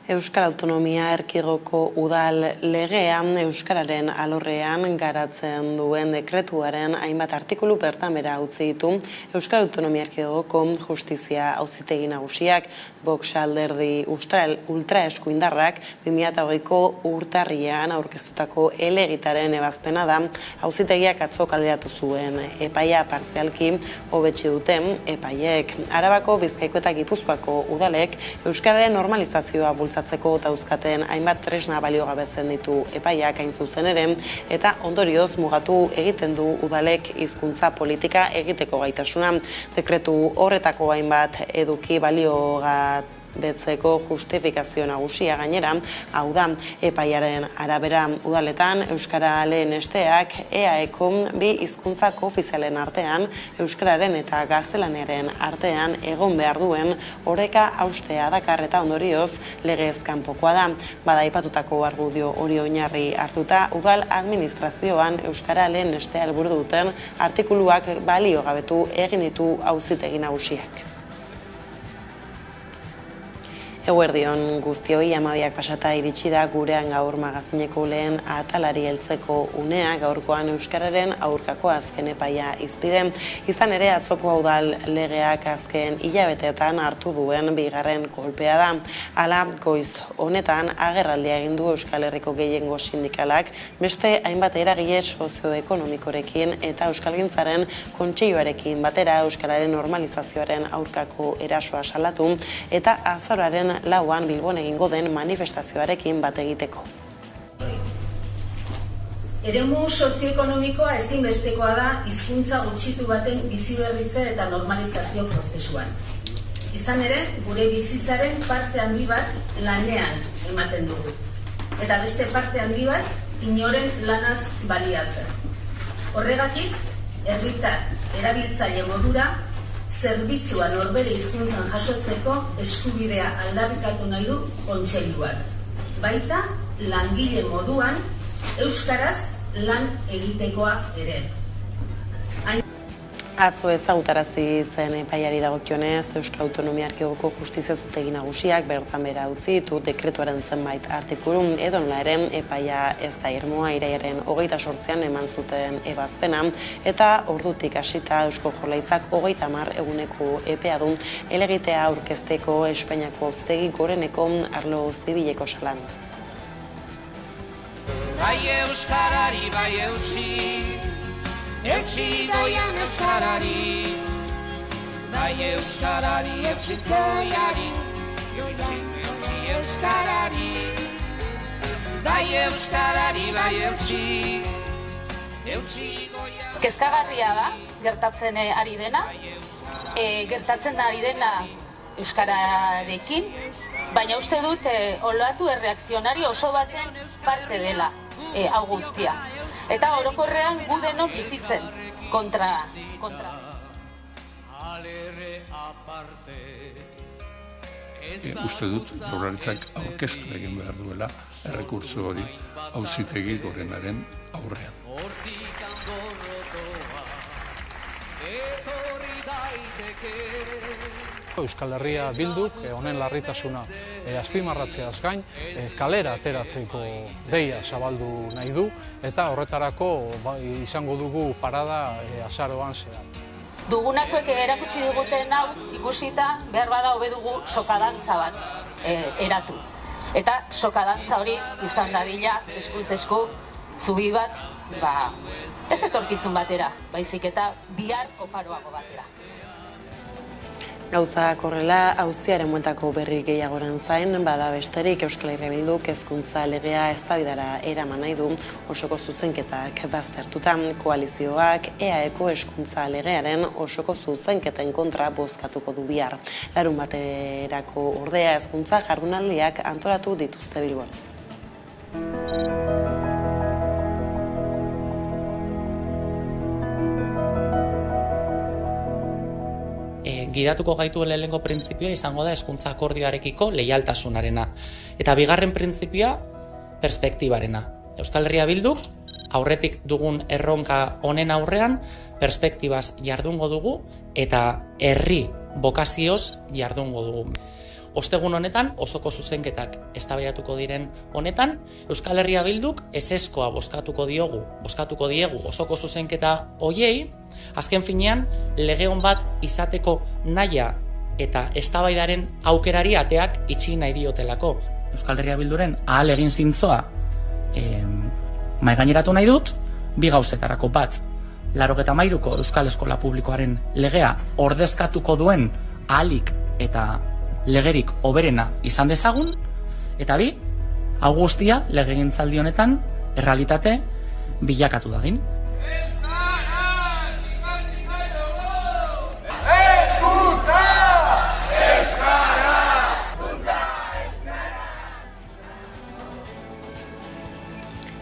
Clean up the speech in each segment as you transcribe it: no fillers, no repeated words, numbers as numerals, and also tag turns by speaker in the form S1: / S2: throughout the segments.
S1: Euskal Autonomia Erkidegoko udal legean euskararen alorrean garatzen duen dekretuaren hainbat artikulu bertan behera utzi ditu Euskal Autonomia Erkidegoko Justizia Auzitegi Nagusiak. Vox alderdi ultraeskuindarrak 2020ko urtarrilean aurkeztutako helegitearen ebazpena da auzitegiak atzo kaleratu zuen epaia partzialki hobetsi duten epaiek. Arabako, Bizkaiko eta Gipuzkoako udalek euskararen normalizazioa bultzatzeko dauzkaten hainbat tresna baliogabetzen ditu epaiak hain zuzen ere, eta ondorioz mugatu egiten du udalek hizkuntza politika egiteko gaitasuna. Dekretu horretako hainbat eduki baliogabetzeko justifikazio nagusia gainera, hau da, epaiaren arabera udaletan euskara lehenesteak EAEko bi hizkuntza koofizialen artean, euskararen eta gaztelaniaren artean egon behar duen oreka haustea dakar eta ondorioz legez kanpokoa da. Bada aipatutako argudio hori oinarri hartuta, udal administrazioan euskara lehenestea helburu duten artikuluak baliogabetu egin ditu auzitegi nagusiak. Eguerdion guztioi, 12 pasata iritsi da gurean gaur magazineko lehen atalari heltzeko unea, gaurkoan euskararen aurkako azken epaia izpide. Izan ere atzoko udal legeak azken hilabeteetan hartu duen bigarren kolpea da. Hala, goiz honetan agerraldia egin du Euskal Herriko gehiengo sindikalak, beste hainbat eragile sozioekonomikorekin eta Euskalgintzaren Kontseiluarekin batera euskararen normalizazioaren aurkako erasoa salatu eta azaroaren lauan Bilbon egingo den manifestazioarekin bat egiteko.
S2: Eremu sozioekonomikoa ezinbestekoa da hizkuntza gutxitu baten biziberritze eta normalizazio prozesuan. Izan ere, gure bizitzaren parte handi bat lanean ematen dugu. Eta beste parte handi bat inoren lanaz baliatzen. Horregatik, herritar erabiltzaile modura zerbitzua norbere hizkuntzan jasotzeko eskubidea aldarrikatu nahi du Kontseiluak. Baita, langile moduan, euskaraz lan egitekoa ere.
S1: Atzo ezagutarazi zen epaiari dagokionez, Euskal Autonomia Erkidegoko Justizia Auzitegi Nagusiak bertan behera utzi ditu dekretuaren zenbait artikulu, edonola ere epaia ez da irmoa, irailaren 28an eman zuten ebazpena, eta ordutik hasita Eusko Jaurlaritzak 30 eguneko epea du helegitea aurkezteko Espainiako Auzitegi Goreneko arlo zibileko salan.
S3: Bai euskarari, bai eutsi goian euskarari, bai euskarari, eutsi zoiari, eutsi euskarari, bai euskarari, bai eutsi goian.
S4: Kezkagarria da, gertatzen ari dena, euskararekin, baina uste dut olatu erreakzionario oso baten parte dela hau guztia. Eta orokorrean gu denok bizitzen kontra.
S5: Uste dut Jaurlaritzak aurkeztu egin behar duela errekurtso hori Auzitegi Gorenaren aurrean.
S6: Euskal Herria Bilduk honen larritasuna azpimarratzeaz gain kalera ateratzeko deia zabaldu nahi du eta horretarako izango dugu parada azaroan zehar.
S4: Dugunakoek erakutsi diguten hau ikusita behar bada hobe dugu sokadantza bat eratu. Eta sokadantza hori izan dadila eskuz esku zubi bat, ez etorkizun batera, baizik eta bihar oparoago batera.
S1: Gauzak horrela, auziaren bueltako berri gehiagoren zain, bada besterik Euskal Herria Bilduk hezkuntza legea eztabaidara eraman nahi du osoko zuzenketak baztertuta. Koalizioak EAEko hezkuntza legearen osoko zuzenketen kontra bozkatuko du bihar. Larunbaterako ordea hezkuntza jardunaldiak antolatu dituzte Bilbon.
S7: Gidatuko gaituen lehenengo printzipioa izango da hezkuntza akordioarekiko leialtasunarena. Eta bigarren printzipioa perspektibarena. Euskal Herria Bilduk aurretik dugun erronka honen aurrean perspektibaz jardungo dugu eta herri bokazioz jardungo dugu. ostegun honetan, osoko zuzenketak eztabaidatuko diren honetan, Euskal Herria Bilduk ezezkoa bozkatuko diegu osoko zuzenketa hoiei, azken finean lege on bat izateko nahia eta eztabaidaren aukerari ateak itxi nahi diotelako. Euskal Herria Bilduren ahal egin zintzoa maigaineratu nahi dut, bi gauzetarako bat, 93ko Euskal Eskola Publikoaren legea ordezkatuko duen ahalik eta legerik hoberena izan dezagun, eta bi, hau guztia legegintzaldi honetan errealitate bilakatu dadin.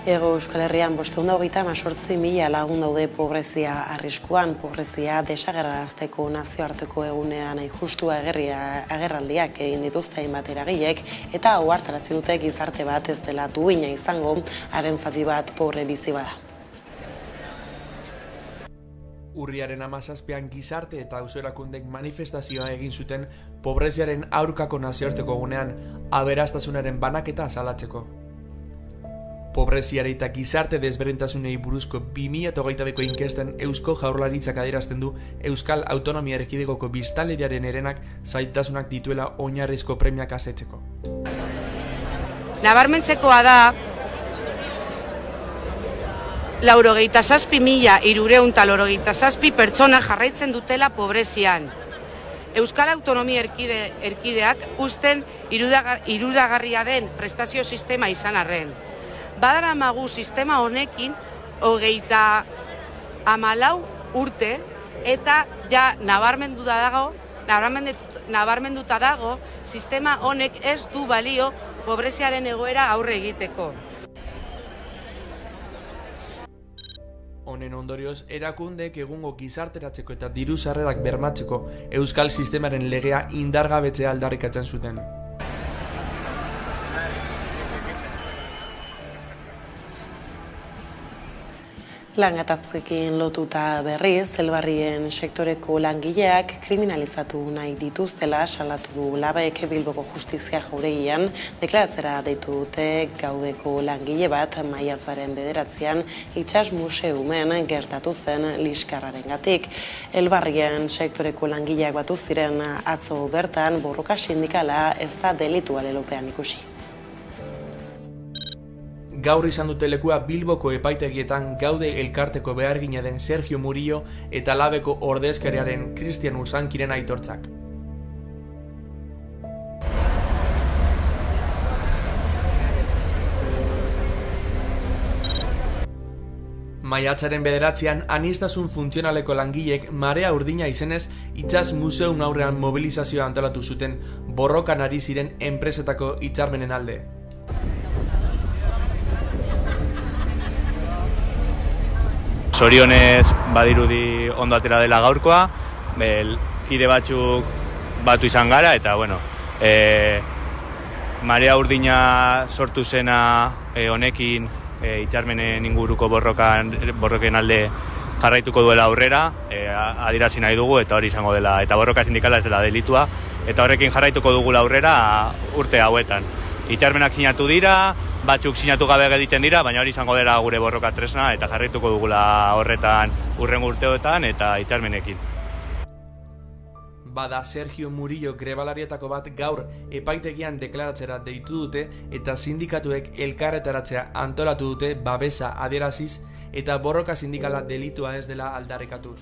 S1: Ego Euskal Herrian 538.000 lagun daude pobrezia arriskuan, pobrezia desagerrarazteko nazioarteko egunean justua agerraldiak egin dituzte hainbat eragilek eta ohartarazi dute gizarte bat ez dela duina izango, haren zati bat pobre bizi bada.
S8: Urriaren 17an gizarte eta auzo-erakundek manifestazioa egin zuten pobreziaren aurkako nazioarteko egunean aberastasunaren banaketa salatzeko. Pobreziari eta gizarte desberdintasunei buruzko 2022ko inkesten Eusko Jaurlaritzak adierazten du Euskal Autonomia Erkidegoko biztanleriaren herenak zailtasunak dituela oinarrizko premiak asetzeko.
S9: Nabarmentzekoa da 97.387 pertsona jarraitzen dutela pobrezian. Euskal Autonomia Erkideak usten irudagarria den prestazio sistema izan arren. Badaramagu sistema honekin 34 urte eta ja nabarmenduta dago sistema honek ez du balio pobreziaren egoera aurre egiteko.
S8: Honen ondorioz, erakundek egungo gizarteratzeko eta diru sarrerak bermatzeko euskal sistemaren legea indargabetzea aldarrikatzen zuten.
S1: Langatazkekin lotuta berriz, Elbarrien sektoreko langileak kriminalizatu nahi dituztela salatu du Labek Bilboko Justizia Jauregian, deklaratzera deitu dute gaudeko langile bat maiatzaren 9an itsas museumen gertatu zen liskarrarengatik. Elbarrien sektoreko langileak batu ziren atzo bertan borroka sindikala ez da delitua lelopean ikusi.
S8: Gaur izan dute lekua Bilboko epaitegietan gaude elkarteko behargina den Sergio Murillo eta Labeko ordezkariaren Cristian Ursankiren aitortzak. Maiatzaren 9an aniztasun funtzionaleko langilek Marea Urdina izenez itsas museum aurrean mobilizazioa antolatu zuten borrokan ari ziren enpresetako hitzarmenen alde.
S10: Zorionez badirudi ondo atera dela gaurkoa, kide batzuk batu izan gara eta Marea Urdina sortu zena honekin hitzarmenen inguruko borroken alde jarraituko duela aurrera, adierazi nahi dugu eta hori izango dela, eta borroka sindikala ez dela delitua, eta horrekin jarraituko dugula aurrera urte hauetan. Hitzarmenak sinatu dira, batzuk sinatu gabe gelditzen dira, baina hori izango dela gure borroka tresna eta jarraituko dugula horretan hurrengo urteotan eta hitzarmenekin.
S8: Bada Sergio Murillo grebalarietako bat gaur epaitegian deklaratzera deitu dute eta sindikatuek elkarretaratzea antolatu dute babesa adieraziz eta borroka sindikala delitua ez dela aldarrikatuz.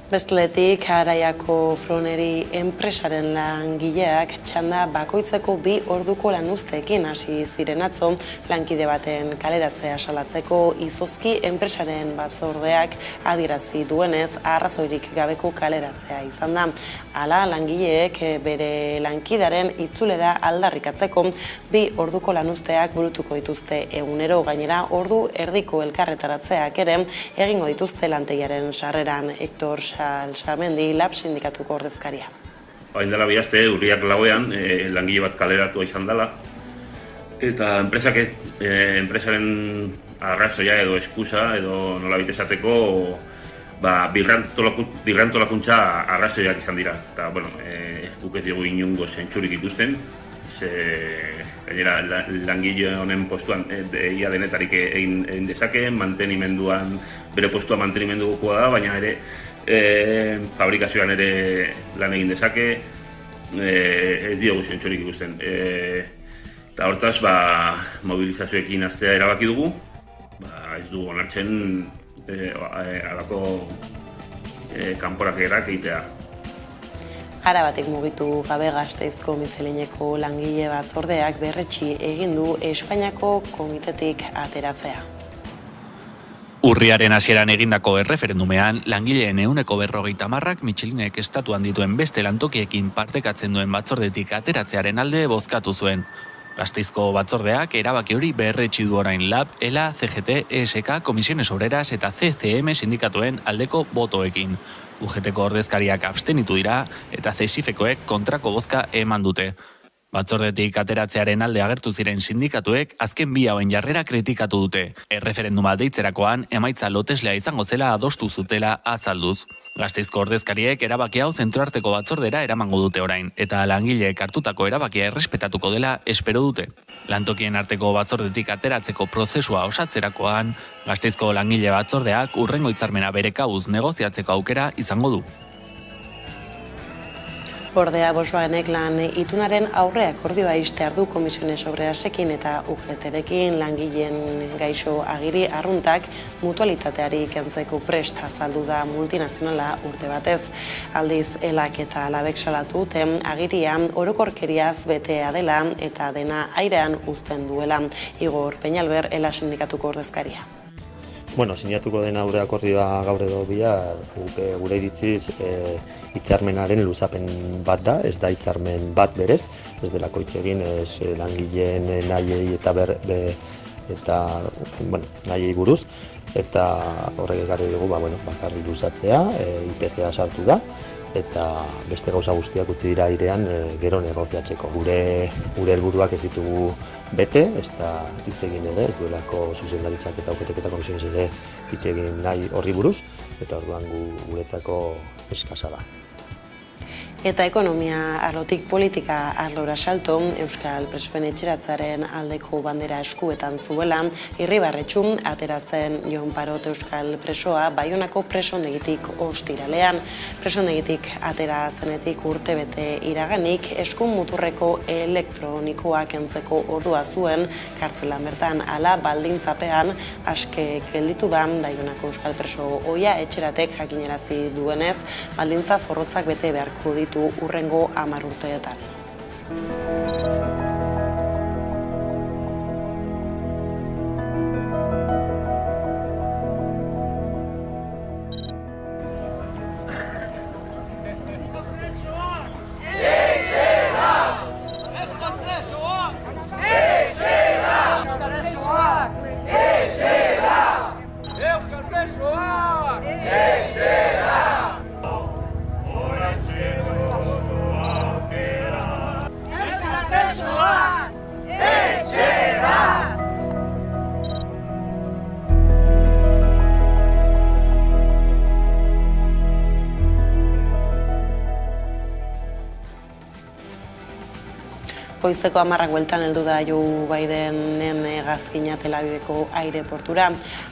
S1: Besteletik, Araiako Froneri enpresaren langileak txanda bakoitzeko 2 orduko lanuzteekin hasi ziren atzo lankide baten kaleratzea salatzeko izozki enpresaren batzordeak adierazi duenez arrazoirik gabeko kaleratzea izan da. Hala, langileek bere lankidaren itzulera aldarrikatzeko 2 orduko lanuzteak burutuko dituzte egunero, gainera ordu erdiko elkarretaratzeak ere egingo dituzte lantegiaren sarreran. Hector Salsamendi, Lab sindikatuko ordezkaria.
S11: Hain dela bihazte, urriak 4ean langile bat kaleratua izan dela, eta enpresaren arrazoia edo eskusa edo nolabait esateko birrantolakuntza arrazoiak izan dira. Eta, guk ez dugu inongo zentsurik ikusten, gainera langile honen postuan ia denetarik egin dezake, mantenimenduan bere postua mantenimendukoa da, baina ere fabrikazioan ere lan egin dezake, ez diogu zentsurik ikusten. Eta hortaz, mobilizazioekin hastea erabaki dugu, ez dugu onartzen halako kanporaketak egitea.
S1: Arabatik mugitu gabe Gasteizko Mitxelineko langile batzordeak berretsi egin du Espainiako komitetik ateratzea.
S12: Urriaren hasieran egindako erreferendumean, langileen 40%ak Mitxelinek estatuan dituen beste lantokiekin partekatzen duen batzordetik ateratzearen alde bozkatu zuen. Gasteizko batzordeak erabaki hori berretsi du orain LAB, ELA, CGT, ESK, Comisiones Obreras eta CCM sindikatuen aldeko botoekin. UGTko ordezkariak abstenitu dira eta CESIFekoek kontrako bozka eman dute. Batzordetik ateratzearen alde agertu ziren sindikatuek azken bi hauen jarrera kritikatu dute. Erreferenduma deitzerakoan emaitza loteslea izango zela adostu zutela azalduz. Gasteizko ordezkariek erabaki hau zentroarteko batzordera eramango dute orain, eta langileek hartutako erabakia errespetatuko dela espero dute. Lantokien arteko batzordetik ateratzeko prozesua osatzerakoan, Gasteizko langile batzordeak hurrengo hitzarmena bere kabuz negoziatzeko aukera izango du.
S1: Ordea Volkswagenek lan itunaren aurre akordioa ixtear du Comisiones Obrerasekin eta UGTrekin langileen gaixo agiri arruntak mutualitateari kentzeko prest azaldu da multinazionala urte batez. Aldiz ELAk eta LABek salatu dute agiria orokorkeriaz betea dela eta dena airean uzten duela. Igor Peñalver, ELA sindikatuko ordezkaria.
S13: Sinatuko den aurre akordioa gaur edo bihar, gure iritziz hitzarmenaren luzapen bat da, ez da hitzarmen bat berez, ez delako hitz egin langileen nahiei eta nahiei buruz, eta horrek ekarri dugu bakarrik luzatzea, IPCA sartu da, eta beste gauza guztiak utzi dira airean gero negoziatzeko. Gure helburuak ez ditugu bete, ez da hitz egin ere, ez duelako zuzendaritzak eta UGTek eta Komisiones ere hitz egin nahi horri buruz, eta orduan guretzako eskasa da.
S1: Eta ekonomia arlotik politika arlora salto, Euskal Presoen etxeratzaren aldeko bandera eskuetan zuela, Irribarretxu ateratzen Jon Parot Euskal Presoa Baionako presondegitik ostiralean. Presondegitik atera zenetik urtebete iraganik, eskun muturreko elektronikoa kentzeko ordua zuen, kartzelan bertan ala baldintzapean aske gelditu da Baionako Euskal Preso ohia etxeratek jakinarazi duenez, baldintza zorrotzak bete beharko ditu urrengo 10 urteetan. Goizeko 10 bueltan heldu da Joe Bidenen hegazkina Tel Aviveko aireportura.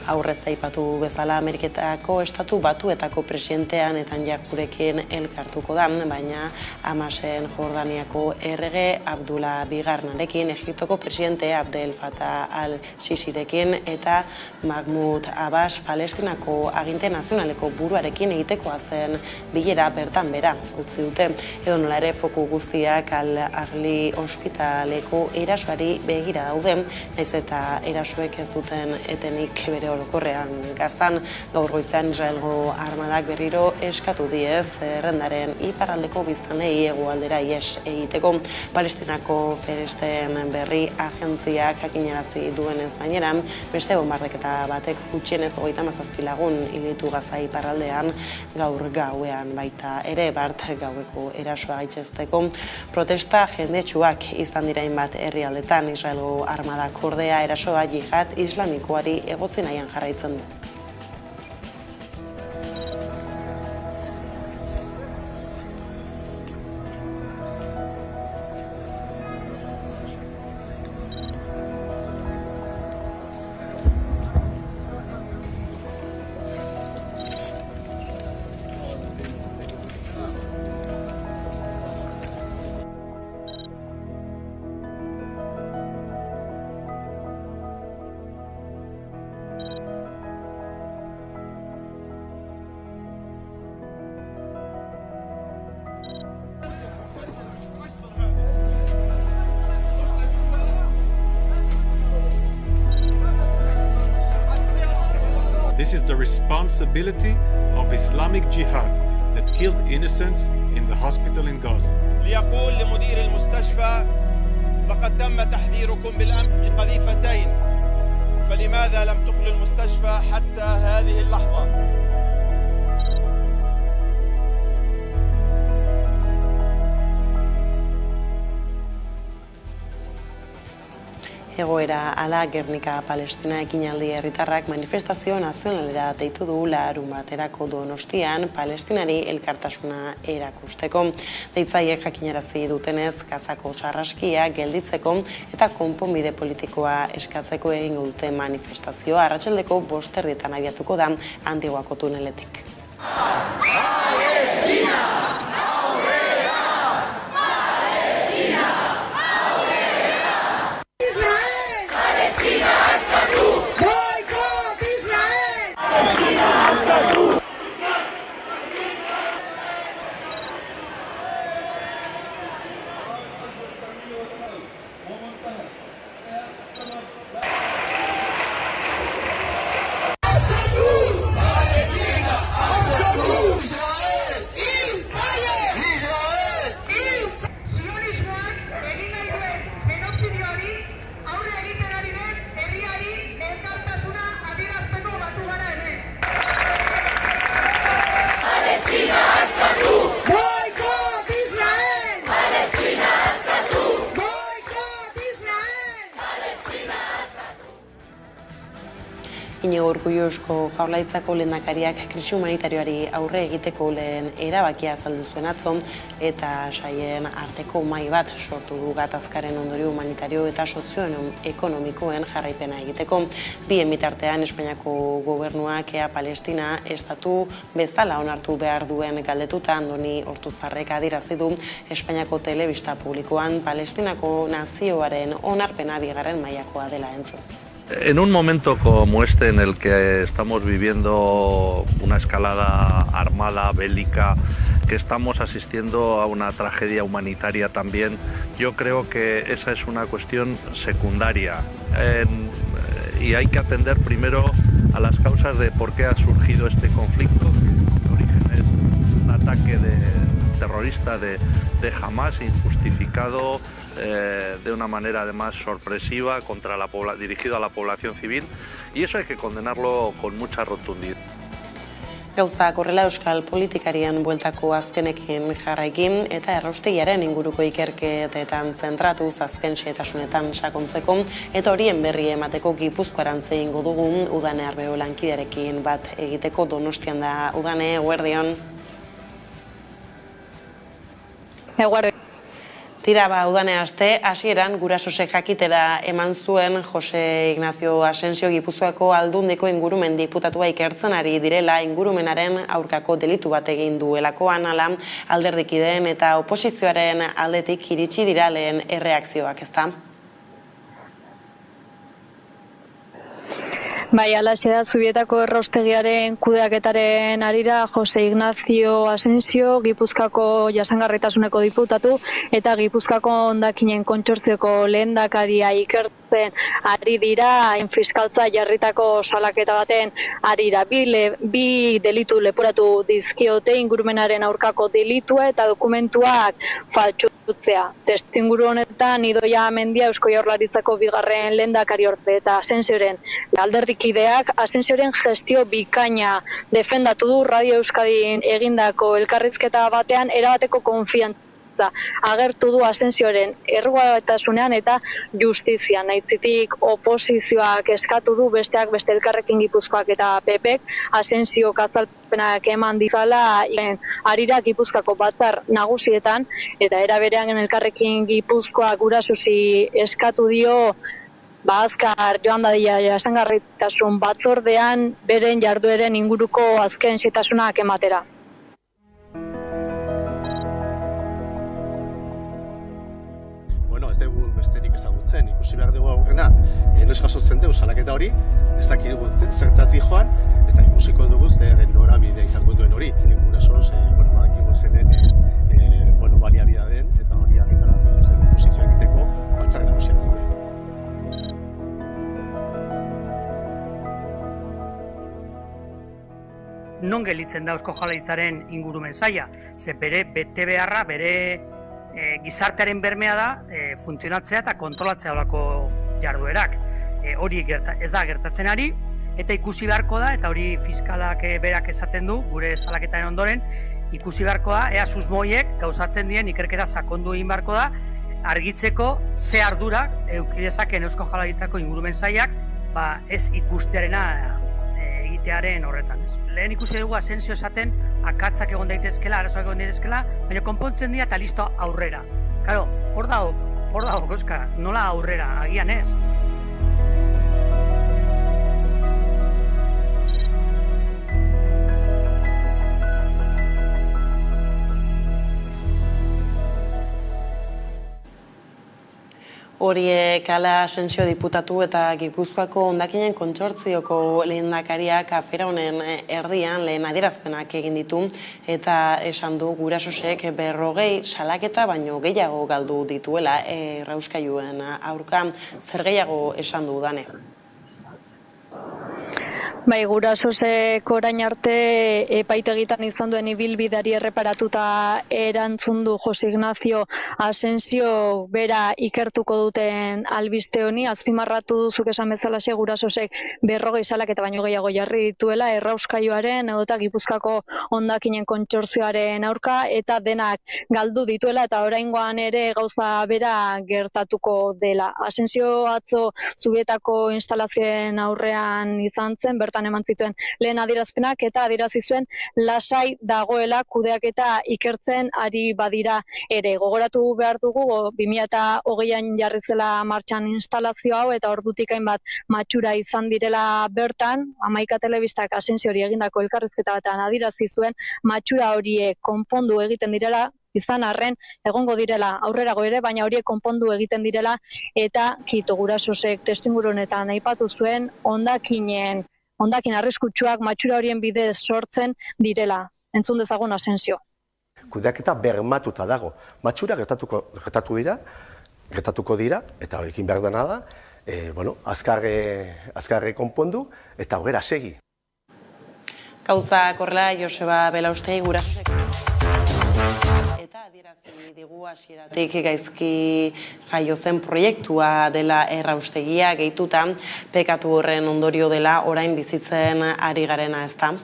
S1: Aurrez aipatu bezala Ameriketako Estatu Batuetako presidentea Netanyahurekin elkartuko da, baina Hamasen Jordaniako errege Abdullah Bigarnarekin, Egiptoko presidente Abdel Fattah al-Sisirekin eta Mahmoud Abbas Palestinako aginte nazionaleko buruarekin egitekoa zen bilera bertan bera utzi dute. Edonola ere foku guztiak Al-Ahli ospitaleko erasoari begira daude, naiz eta erasoek ez duten etenik bere orokorrean Gazan. Gaur goizean Israelgo armadak berriro eskatu diez errendaren iparraldeko biztanleei hegoaldera ihes egiteko. Palestinako feresten berri agentziak jakinarazi duenez gainera, beste bombardaketa batek gutxienez 37 lagun hil ditu Gaza iparraldean gaur gauean, baita ere bart gaueko erasoa gaitzesteko protesta jendetsuak izan dira hainbat herrialdetan. Israelgo armadak ordea erasoa jihad islamikoari egotzi nahian jarraitzen du.
S14: This is the responsibility of Islamic Jihad that killed innocents in the hospital in Gaza.
S15: ليقول لمدير المستشفى لقد تم تحذيركم بالأمس بقذيفتين فلماذا لم تخلوا المستشفى حتى هذه اللحظة؟
S1: Egoera ala Gernika Palestina ekinaldi herritarrak manifestazio nazionalera deitu du larunbaterako Donostian Palestinari elkartasuna erakusteko. Deitzaileek jakinarazi dutenez, Gazako sarraskia gelditzeko eta konponbide politikoa eskatzeko egingo dute manifestazioa arratsaldeko 5:00 abiatuko da Antiguako tuneletik. Iñigo Urkullu Eusko Jaurlaritzako lehendakariak krisi humanitarioari aurre egiteko lehen erabakia azaldu zuen atzo eta saien arteko mahai bat sortu du gatazkaren ondorio humanitario eta sozioekonomikoen jarraipena egiteko. Bien bitartean Espainiako gobernuak ea Palestina estatu bezala onartu behar duen galdetuta Andoni Ortuzarrek adierazi du Espainiako telebista publikoan Palestinako nazioaren onarpena bigarren mailakoa dela entzun.
S16: En un momento como este en el que estamos viviendo una escalada armada, bélica, que estamos asistiendo a una tragedia humanitaria también, yo creo que esa es una cuestión secundaria y hay que atender primero a las causas de por qué ha surgido este conflicto. El origen es un ataque terrorista de Hamas injustificado, de una manera además sorpresiva dirigido a la población civil, y eso hay que condenarlo con mucha rotundidad.
S1: Gauzak horrela euskal politikarian bueltako azkenekin jarraikin eta erraustegiaren inguruko ikerketetan zentratuz azken xehetasunetan sakontzeko eta horien berri emateko Gipuzkoarantz egingo dugu Udane Arbeo lankidearekin bat egiteko. Donostian da Udane, eguerdion. Tira Udane aste, hasieran gurasosek jakitera eman zuen Jose Ignacio Asensio Gipuzkoako Aldundiko ingurumen diputatua ikertzen ari direla ingurumenaren aurkako delitu bat egin duelakoan ala alderdikideen eta oposizioaren aldetik iritsi dira lehen erreakzioak, ezta?
S17: Bai, alaxe da Zubietako erraustegiaren kudeaketaren arira Jose Ignacio Asensio, Gipuzkoako jasangarritasuneko diputatu eta Gipuzkoako hondakinen kontsortzioko lehendakaria ikertzen ari dira, fiskaltza jarritako salaketa baten arira. Bi delitu leporatu dizkiote ingurumenaren aurkako delitua eta dokumentuak faltsutzea. Testuinguru honetan Idoia Mendia Eusko Jaurlaritzako bigarren lehendakariorde eta Asensioren alderdikideak Asensioren gestio bikaina defendatu du Radio Euskadin egindako elkarrizketa batean erabateko konfiantza agertu du Asensioren errugabeetasunean eta justizian. Aitzitik oposizioak eskatu du besteak beste Elkarrekin Gipuzkoak eta PPek Asensio azalpenak eman dizala arira Gipuzkoako batzar nagusietan eta era berean Elkarrekin Gipuzkoak gurasosi eskatu dio azkar joan dadila jasangarritasun batzordean beren jardueren inguruko azken xehetasunak ematera.
S18: Ez dugu besterik ezagutzen, ikusi behar dugu aurrena, noiz jasotzen dugu salaketa hori, ez dakigu zertaz dijoan, eta ikusiko dugu zer norabide izango duen hori. Gurasoz, badakigu zeren baliabideen eta hori argitara zen posizioa egiteko batzar nagusiak daude.
S19: Non gelditzen da Eusko Jaurlaritzaren ingurumen saila, ze bere betebeharra, bere gizartearen bermea da funtzionatzea eta kontrolatzea olako jarduerak. Hori ez da gertatzen ari, eta ikusi beharko da, eta hori fiskalak berak esaten du, gure salaketaren ondoren, ikusi beharko da, ea susmoiek gauzatzen dien ikerketa sakondu egin beharko da, argitzeko ze ardurak eukidezaken Eusko Jaurlaritzako ingurumen sailak, ez ikustearena egitearen horretan. Lehen ikusi dugu Asensio esaten akatzak egon daitezkela, arazoak egon daitezkela, baina konpontzen dira eta listo aurrera. Karo, hor dago, koska, nola aurrera, agian ez.
S1: Horiek ala Asensio diputatu eta Gipuzkoako hondakinen kontsortzioko lehendakariak afera honen erdian lehen adierazpenak egin ditu eta esan du gurasosek 40 salaketa baino gehiago galdu dituela errauskailuen aurka. Zer gehiago esan du Dane?
S17: Bai, gurasosek orain arte epaitegitan izan duen ibilbideari erreparatuta erantzun du Jose Ignacio Asensio bera ikertuko duten albiste honi. Azpimarratu duzuk esan bezalaxe gurasosek 40 salaketa baino gehiago jarri dituela errauskailuaren edota Gipuzkoako hondakinen kontsortzioaren aurka eta denak galdu dituela eta oraingoan ere gauza bera gertatuko dela. Asensio atzo Zubietako instalazioen aurrean izan zen, bertan eman zituen lehen adierazpenak eta adierazi zuen lasai dagoela kudeaketa ikertzen ari badira ere. Gogoratu behar dugu 2020an jarri zela martxan instalazio hau eta ordutik hainbat matxura izan direla bertan. Hamaika telebistak Asensio hori egindako elkarrizketa batean adierazi zuen matxura horiek konpondu egiten direla, izan arren egongo direla aurrerago ere, baina horiek konpondu egiten direla eta Kito Gurasosek testuinguru honetan aipatu zuen hondakin arriskutsuak matxura horien bidez sortzen direla. Entzun dezagun Asensio.
S18: Kudeaketa bermatuta dago. Matxura gertatuko dira eta horrekin behar dena da, azkarre konpondu eta aurrera segi.
S1: Gauza korrela Joseba Belaustegi Gurasosek eta adierazi digu hasieratik gaizki jaio zen proiektua dela erraustegia gehituta pekatu horren ondorio dela orain bizitzen ari garena, ezta?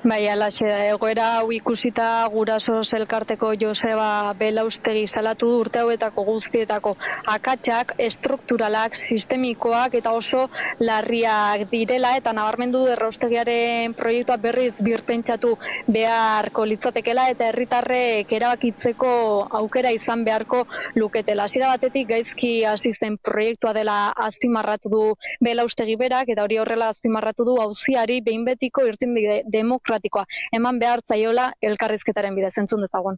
S17: Bai, alaxe da, egoera hau ikusita Gurasos elkarteko Joseba Belaustegi salatu urte hauetako guztietako akatsak estrukturalak, sistemikoak eta oso larriak direla eta nabarmendu erraustegiaren proiektua berriz birpentsatu beharko litzatekela eta herritarrek erabakitzeko aukera izan beharko luketela. Hasiera batetik gaizki hasi zen proiektua dela azpimarratu du Belaustegi berak eta hori horrela azpimarratu du auziari behin betiko irtenbide demokratikoa eman behar zaiola elkarrizketaren bidez, entzun dezagun.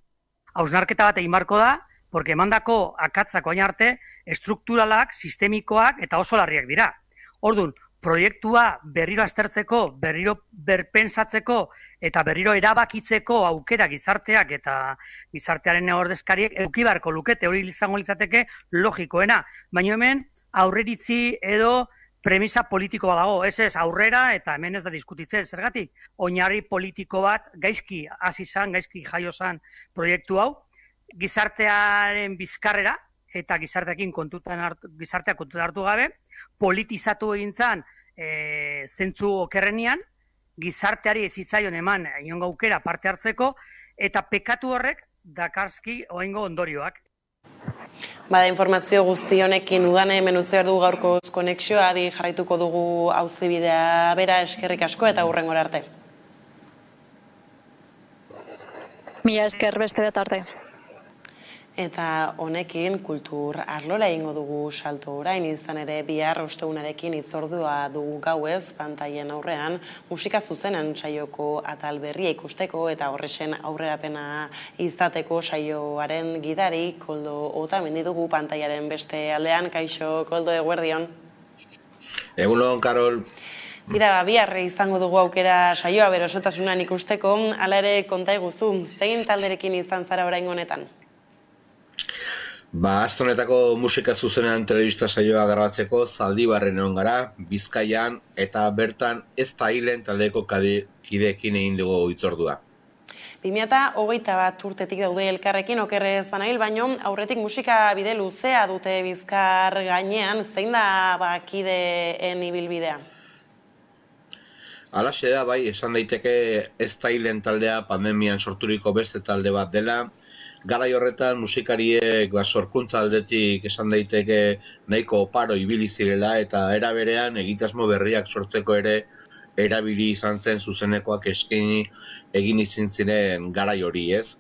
S19: Hausnarketa bat egin beharko da, porque emandako akatzak orain arte estrukturalak, sistemikoak eta oso larriak dira. Orduan, proiektua berriro aztertzeko, berriro berpentsatzeko eta berriro erabakitzeko aukera gizarteak eta gizartearen ordezkariek eduki beharko lukete, hori izango litzateke logikoena. Baina hemen aurreritzi edo premisa politiko bat dago, ez aurrera eta hemen ez da diskutitzen zergatik. Oinarri politiko bat gaizki hasi izan, gaizki jaio zan proiektu hau, gizartearen bizkarrera eta gizarteakin gizartea kontutan hartu gabe, politizatu egin zan zentzu okerrenian, gizarteari ez zitzaion eman inongo aukera parte hartzeko eta pekatu horrek dakarski oraingo ondorioak.
S1: Bada informazio guzti honekin udane hemen utzi behar dugu gaurko konexioa, adi jarraituko dugu auzibidea bera, eskerrik asko eta hurrengora arte.
S17: Mila esker, beste bat arte.
S1: Eta honekin kultur arlora egingo dugu salto orain, izan ere bihar ostegunarekin hitzordua dugu gauez, pantaien aurrean, musika zuzenen saioko atal berria ikusteko eta horrexen aurrerapena izateko saioaren gidari, Koldo Otamendi dugu pantaiaren beste aldean. Kaixo, Koldo, eguerdion.
S20: Egunon, Karol.
S1: Tira, bihar izango dugu aukera saioa berosotasunan ikusteko, hala ere konta iguzu, zein talderekin izan zara orain honetan?
S20: Aste honetako musika zuzenean telebista saioa grabatzeko Zaldibarren egon gara, Bizkaian, eta bertan ez da hilen taldeko kideekin egin dugu hitzordua.
S1: 2021 urtetik daude elkarrekin okerrez banail, baino aurretik musika bide luzea dute Bizkar gainean, zein da kideen ibilbidea?
S20: Halaxe da, bai, esan daiteke ez da hilen taldea pandemian sorturiko beste talde bat dela. Garai horretan musikariek sorkuntza aldetik esan daiteke nahiko oparo ibili zirela eta era berean egitasmo berriak sortzeko ere erabili izan zen zuzenekoak eskaini egin izin ziren garai hori, ez?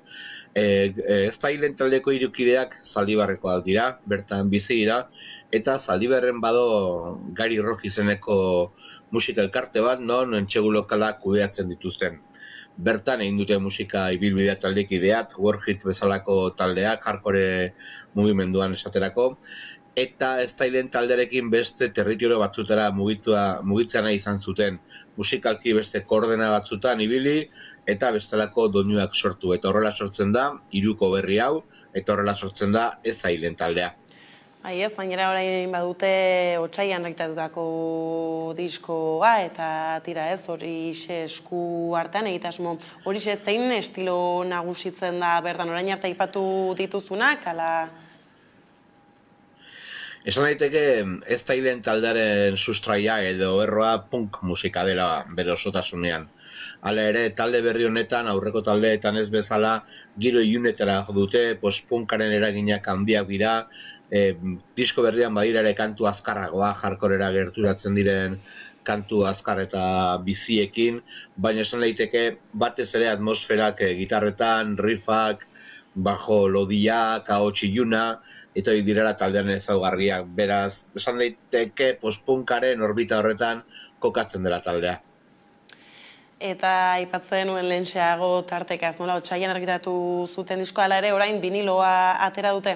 S20: Ez da hilen taldeko hirukideak Zaldibarrekoak dira, bertan bizi dira, eta Zaldibarren bado Gari Rock izeneko musika elkarte bat, non entsegu lokalak kudeatzen dituzten. Bertan egin dute musika ibilbidea taldekideak, Warhit bezalako taldeak, hardcore mugimenduan esaterako, eta ez da hilen talderekin beste territorio batzutara mugitzea nahi izan zuten. Musikalki beste koordena batzutan ibili eta bestelako doinuak sortu. Eta horrela sortzen da, hiruko berri hau, eta horrela sortzen da ez da hilen taldea.
S1: Ez, bainera orain badute otsaian rektatutako diskoa eta tira ez, hori esku hartan egitasmo. Hori zein estilo nagusitzen da bertan orain arte aipatu dituzunak, ala?
S20: Esan daiteke ez da hilen taldearen sustraia edo erroa punk musika dela bere osotasunean. Hala ere, talde berri honetan, aurreko taldeetan ez bezala, giro ilunetara dute, post-punkaren eraginak handiak dira, disko berrian badira ere kantu azkarragoa, hardcorera gerturatzen diren kantu azkar eta biziekin, baina esan daiteke batez ere atmosferak gitarretan, riffak, bajo lodiak, ahots iluna, eta hori direla taldean ezaugarriak. Beraz, esan daiteke post-punkaren orbita horretan kokatzen dela taldea.
S1: Eta aipatzen nuen lehentxeago tartekaz, nola, otsaian argitatu zuten diskoa, hala ere orain biniloa atera dute?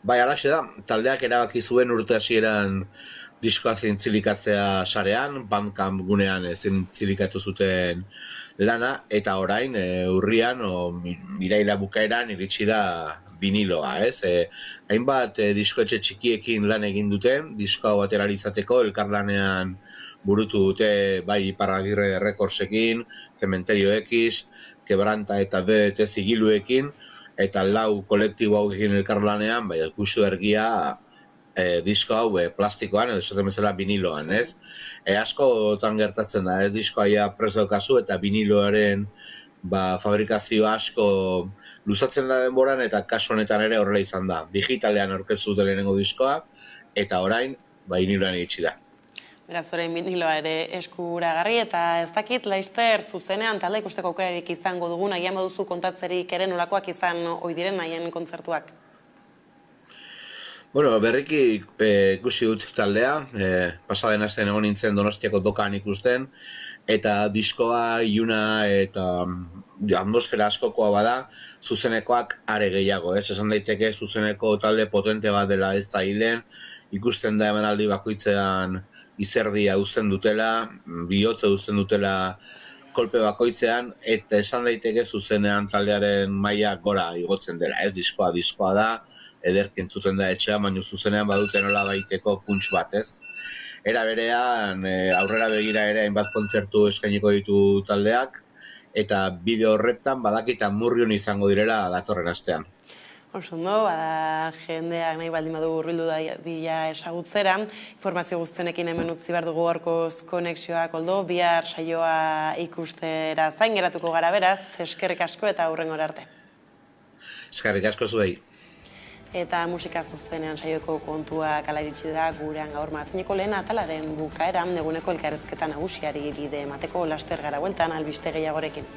S20: Bai, halaxe da, taldeak erabaki zuen urte hasieran diskoa zintzilikatzea sarean, Bandcamp gunean zintzilikatu zuten lana, eta orain urrian, iraila bukaeran iritsi da biniloa, ez? Hainbat diskoetxe txikiekin lan egin duten, diskoa batera izateko elkarlanean burutu dute bai Iparragirre Rekordsekin, Cementerio X, Quebranta eta BT zigiluekin, eta 4 kolektibo hauekin elkarlanean, bai, ikustu ergia disko hau plastikoan, edo esaten bezala biniloan, ez? Askotan gertatzen da, ez diskoa prest daukazu eta biniloaren fabrikazio asko luzatzen da denboran eta kasu honetan ere horrela izan da. Digitalean aurkeztu dute lehenengo diskoa eta orain biniloan iritsi da.
S1: Beraz, orain biniloa ere eskuragarri eta ez dakit laizter zuzenean talde ikusteko aukerarik izango dugun, agian baduzu kontatzerik ere nolakoak izan ohi diren haien kontzertuak?
S20: Bueno, berriki ikusi dut taldea, pasaden astean egon nintzen Donostiako dokan ikusten, eta diskoa, iluna eta atmosfera askokoa bada, zuzenekoak are gehiago, ez? Esan daiteke zuzeneko talde potente bat dela ez da hilen, ikusten da emanaldi bakoitzean izerdia uzten dutela, bihotza uzten dutela kolpe bakoitzean, eta esan daiteke zuzenean taldearen maila gora igotzen dela, ez? Diskoa da, ederki entzuten da etxea, baina zuzenean badute nola baiteko punts bat, ez? Era berean, aurrera begira ere hainbat kontzertu eskainiko ditu taldeak, eta bideo horretan badakitan murriun izango direla datorren astean.
S1: Osondo, jendeak nahi baldin badu hurbildu dira esagutzera, informazio guztienekin hemen utzi behar dugu gaurkoz konexioa, Koldo, bihar saioa ikustera zain geratuko gara beraz, eskerrik asko eta hurrengora arte.
S20: Eskerrik asko zuei.
S1: Eta musika zuzenean saioko kontuak ala iritsi da gurean gaur mazineko lehen atalaren bukaeran eguneko elkarrezketa nagusiari bide emateko laster gara bueltan albiste gehiagorekin.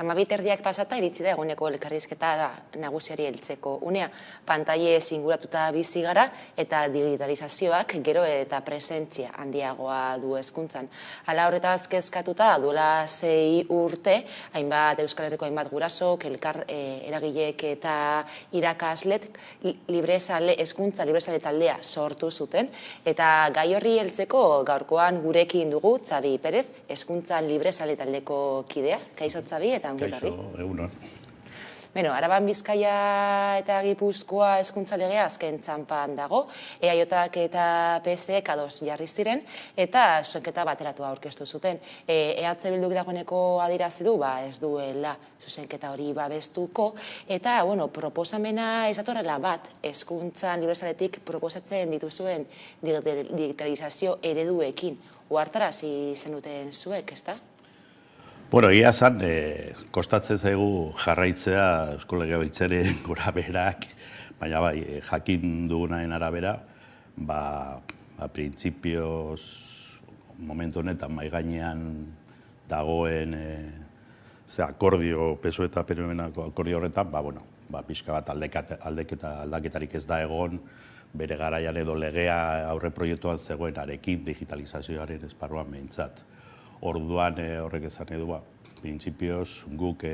S21: 12:30 pasata iritsi da eguneko elkarrizketa nagusiari heltzeko unea. Pantailez inguratuta bizi gara eta digitalizazioak gero eta presentzia handiagoa du hezkuntzan. Hala horretaz kezkatuta duela 6 urte, hainbat Euskal Herriko hainbat gurasok, eragileek eta irakaslet hezkuntza libresale taldea sortu zuten, eta gai horri heltzeko gaurkoan gurekin dugu Txabi Perez, hezkuntza libresale taldeko kidea. Kaixo Txabi eta ongitorri.
S22: Kaixo, egunon.
S21: Araban, Bizkaia eta Gipuzkoa hezkuntza legea azken txanpan dago, EAJak eta PSek ados jarri ziren, eta zuzenketa bateratua aurkeztu zuten. EH Bilduk dagoeneko adierazi du, ez duela zuzenketa hori babestuko, eta, proposamena ez datorrela bat, hezkuntzan libresaletik proposatzen dituzuen digitalizazio ereduekin. Ohartarazi zenuten zuek, ezta?
S22: Egia esan, kostatzen zaigu jarraitzea Eusko Legebiltzaren gora berak, baina bai, jakin dugunaren arabera, printzipioz momentu honetan mai gainean dagoen akordio, PSOE eta PNVko akordio horretan, pixka bat aldaketarik ez da egon, bere garaian edo legea aurre proiektuan zegoen arekin digitalizazioaren esparruan behintzat. Orduan horrek esan edu, printzipioz guk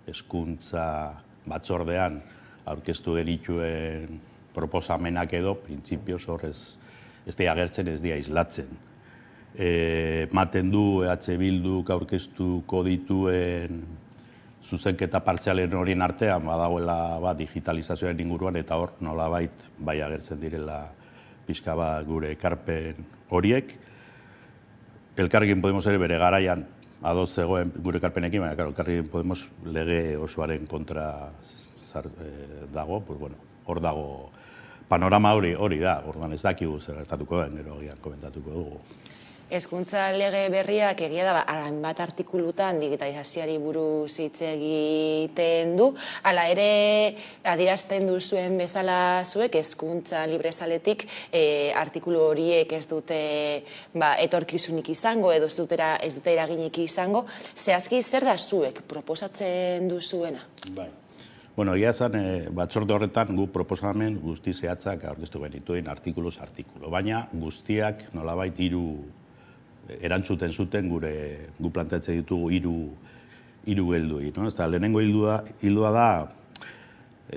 S22: hezkuntza batzordean aurkeztu genituen proposamenak edo, printzipioz horrez ez dira agertzen, ez dira islatzen. Maten du EH Bilduk aurkeztuko dituen zuzenketa partzialen horien artean badagoela digitalizazioaren inguruan, eta hor nolabait bai agertzen direla pixka bat gure ekarpen horiek. Elkarrekin Podemos ere bere garaian ados zegoen gure ekarpenekin, baina Elkarrekin Podemos lege osoaren kontra dago, hor dago panorama hori da, orduan ez dakigu zer gertatuko den, gero agian komentatuko dugu.
S21: Hezkuntza lege berriak egia da, hainbat artikulutan digitalizazioari buruz hitz egiten du. Hala ere, adierazten duzuen bezala zuek, hezkuntza librezaletik artikulu horiek ez dute etorkizunik izango, edo ez dute eraginik izango. Zehazki, zer da zuek proposatzen duzuena?
S22: Egia esan, batzorde horretan gu proposamen guzti zehatzak aurkeztu genituen artikuluz artikulu, baina guztiak nolabait erantzuten zuten gu planteatzen ditugu hiru helduei. Lehenengo hildua da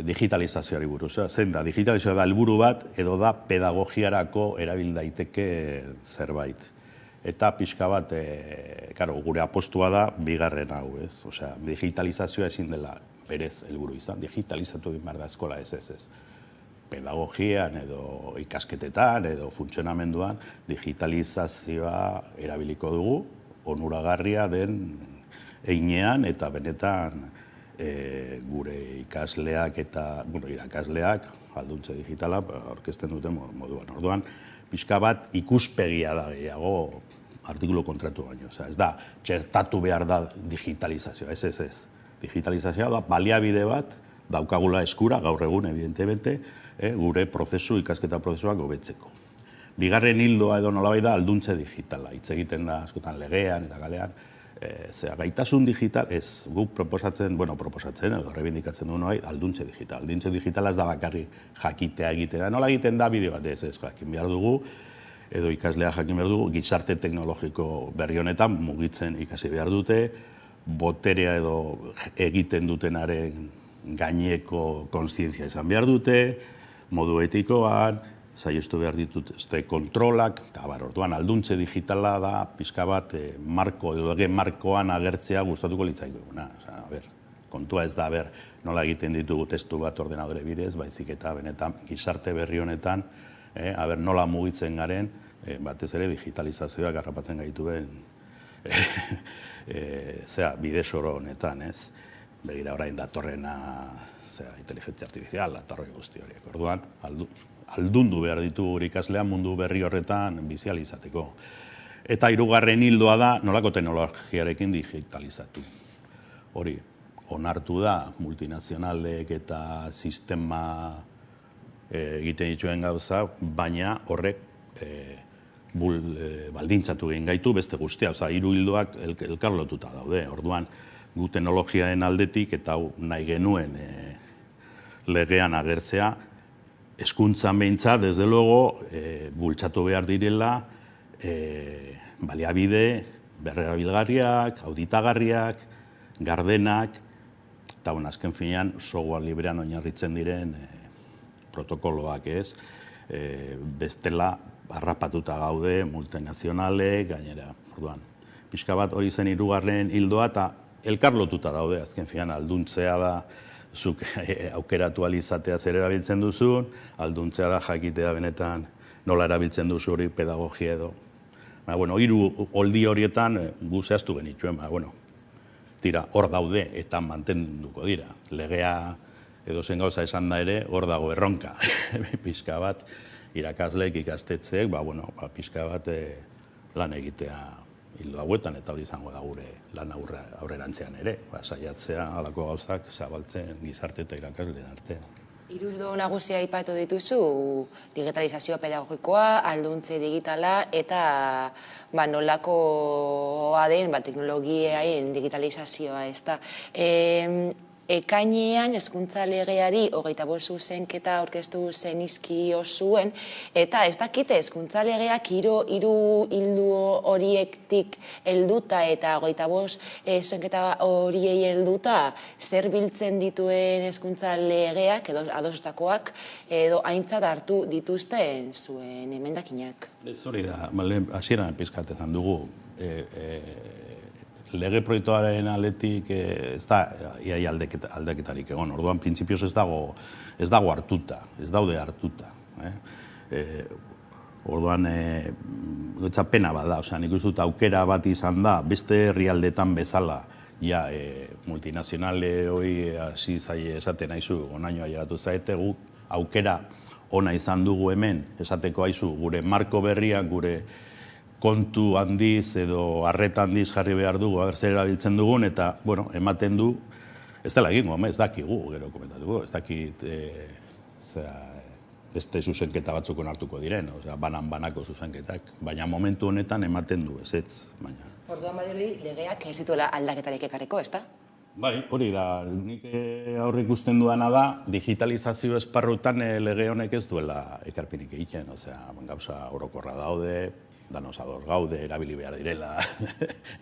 S22: digitalizazioari buruz. Zein da, digitalizazioa da helburu bat edo da pedagogiarako erabil daiteke zerbait. Eta pixka bat, gure apostua da bigarren hau, digitalizazioa ezin dela berez helburu izan, digitalizatu egin behar da eskola ez. Pedagogian edo ikasketetan edo funtzionamenduan digitalizazioa erabiliko dugu, onuragarria den heinean eta benetan gure ikasleak eta irakasleak alduntze digitala aurkezten duten moduan. Orduan, pixka bat ikuspegia da gehiago artikulu kontratu baino. Ez da, txertatu behar da digitalizazioa, ez. Digitalizazioa da baliabide bat daukagula eskura, gaur egun, evidentemente, gure ikasketa prozesuak hobetzeko. Bigarren hildoa edo nolabait da alduntze digitala. Hitz egiten da askotan legean eta kalean. Gaitasun digital, ez, guk proposatzen edo rebindikatzen du nahi, alduntze digital. Alduntze digitala ez da bakarri jakitea egitea. Nola egiten da bideo bat, ez, jakin behar dugu, edo ikaslea jakin behar dugu, gizarte teknologiko berri honetan mugitzen ikasi behar dute, boterea edo egiten dutenaren gaineko konstientzia izan behar dute, modu etikoan, saiestu behar dituzte kontrolak, eta orduan alduntze digitala da pixka bat markoan agertzea gustatuko litzaiko. Kontua ez da, nola egiten ditugu testu bat ordenadore bidez, baizik eta benetan gizarte berri honetan, nola mugitzen garen, batez ere digitalizazioak harrapatzen gaituen bide soro honetan, ez? Begira orain datorrena inteligentzia artifizial, datorre guzti horiek. Orduan, aldundu behar ditugu ikaslea mundu berri horretan bizializateko. Eta hirugarren hildoa da nolako teknologiarekin digitalizatu. Hori, onartu da multinazionalek eta sistema egiten dituen gauza, baina horrek baldintzatu egin gaitu beste guztia. Hiru hildoak elkarlotuta daude. Orduan, gu teknologiaren aldetik, eta hau nahi genuen legean agertzea, hezkuntzan behintzat, desde luego, bultzatu behar direla, baliabide, berrerabilgarriak, auditagarriak, gardenak, eta azken finean, software librean oinarritzen diren protokoloak ez, bestela harrapatuta gaude, multinazionalek, gainera, orduan. Pixka bat hori zen hirugarren ildoa, eta elkarlotuta daude, azken finean, alduntzea da, zuk aukeratu alizatea zer erabiltzen duzun, alduntzea da jakitea benetan nola erabiltzen duzu hori pedagogia edo. Hiru oldi horietan gu zehaztu genituen, tira, hor daude eta mantenduko dira. Legea edo zen gauza esan da ere, hor dago erronka. Pixka bat, irakasleek, ikastetzeek, pixka bat lan egitea hildo hauetan, eta hori izango da gure lan aurrerantzean ere, saiatzea halako gauzak zabaltzen gizarte eta irakasleen artean.
S21: Hiru ildo nagusia aipatu dituzu, digitalizazio pedagogikoa, alduntze digitala eta nolakoa den teknologiaen digitalizazioa, ezta. Ekainean hezkuntza legeari 25 zuzenketa aurkeztu zenizkio zuen, eta ez dakite hezkuntza legeak hiru ildo horiektik helduta eta 25 zuzenketa horiei helduta zer biltzen dituen hezkuntza legeak edo adostakoak edo aintzat hartu dituzten zuen emendakinak.
S22: Ez hori da, hasieran pizkat esan dugu, lege proiektuaren aldetik ez da iaia aldaketarik egon, orduan printzipioz ez dago hartuta, ez daude hartuta. Orduan, pena bada, nik uste dut aukera bat izan da, beste herrialdetan bezala, multinazionale hori hasi zaie esaten aizu, onaino ailegatu zaete, guk aukera ona izan dugu hemen, esateko aizu, gure marko berriak, gure kontu handiz edo arreta handiz jarri behar dugu, zer erabiltzen dugun, eta, ematen du, ez dela egingo, ez dakigu, gero komentatuko, ez dakit beste zuzenketa batzuk onartuko diren, banan-banako zuzenketak, baina momentu honetan ematen du, ez, baina.
S21: Orduan badirudi, legeak ez dituela aldaketarik ekarriko, ez da?
S22: Bai, hori da, nik aurre ikusten duana da, digitalizazio esparrutan lege honek ez duela ekarpenik egiten, gauza orokorra daude, danos ados gaude, erabili behar direla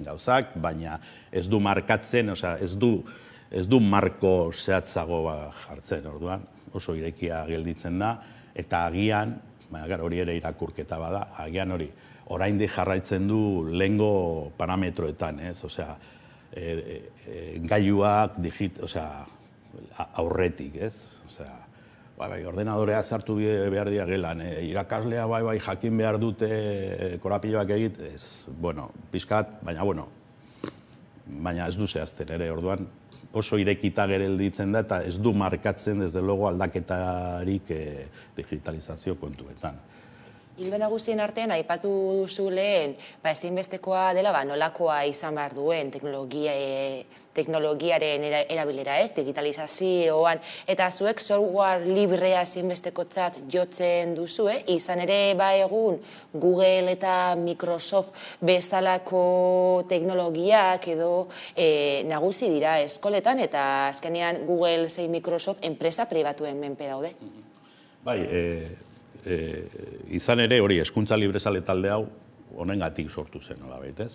S22: gauzak, baina ez du markatzen, ez du marko zehatzago jartzen, orduan, oso irekia gelditzen da, eta agian, hori ere irakurketa bada, agian hori, oraindik jarraitzen du lehengo parametroetan, gailuak aurretik, ordenadorea sartu behar dira gelan, irakaslea jakin behar dute korapiloak egit, pixkat, baina ez du zehazten ere, orduan oso irekita gelditzen da eta ez du markatzen, desde logo, aldaketarik digitalizazio kontuetan.
S21: Ildo nagusien artean, aipatu duzu lehen, ezinbestekoa dela nolakoa izan behar duen teknologiaren erabilera ez, digitalizazioan, eta zuek software librea ezinbestekotzat jotzen duzue, izan ere egun Google eta Microsoft bezalako teknologiak edo nagusi dira eskoletan, eta azkenean Google zein Microsoft enpresa pribatuen menpe daude.
S22: Bai, izan ere hori hezkuntza librezale talde hau honengatik sortu zen, nolabait, ez?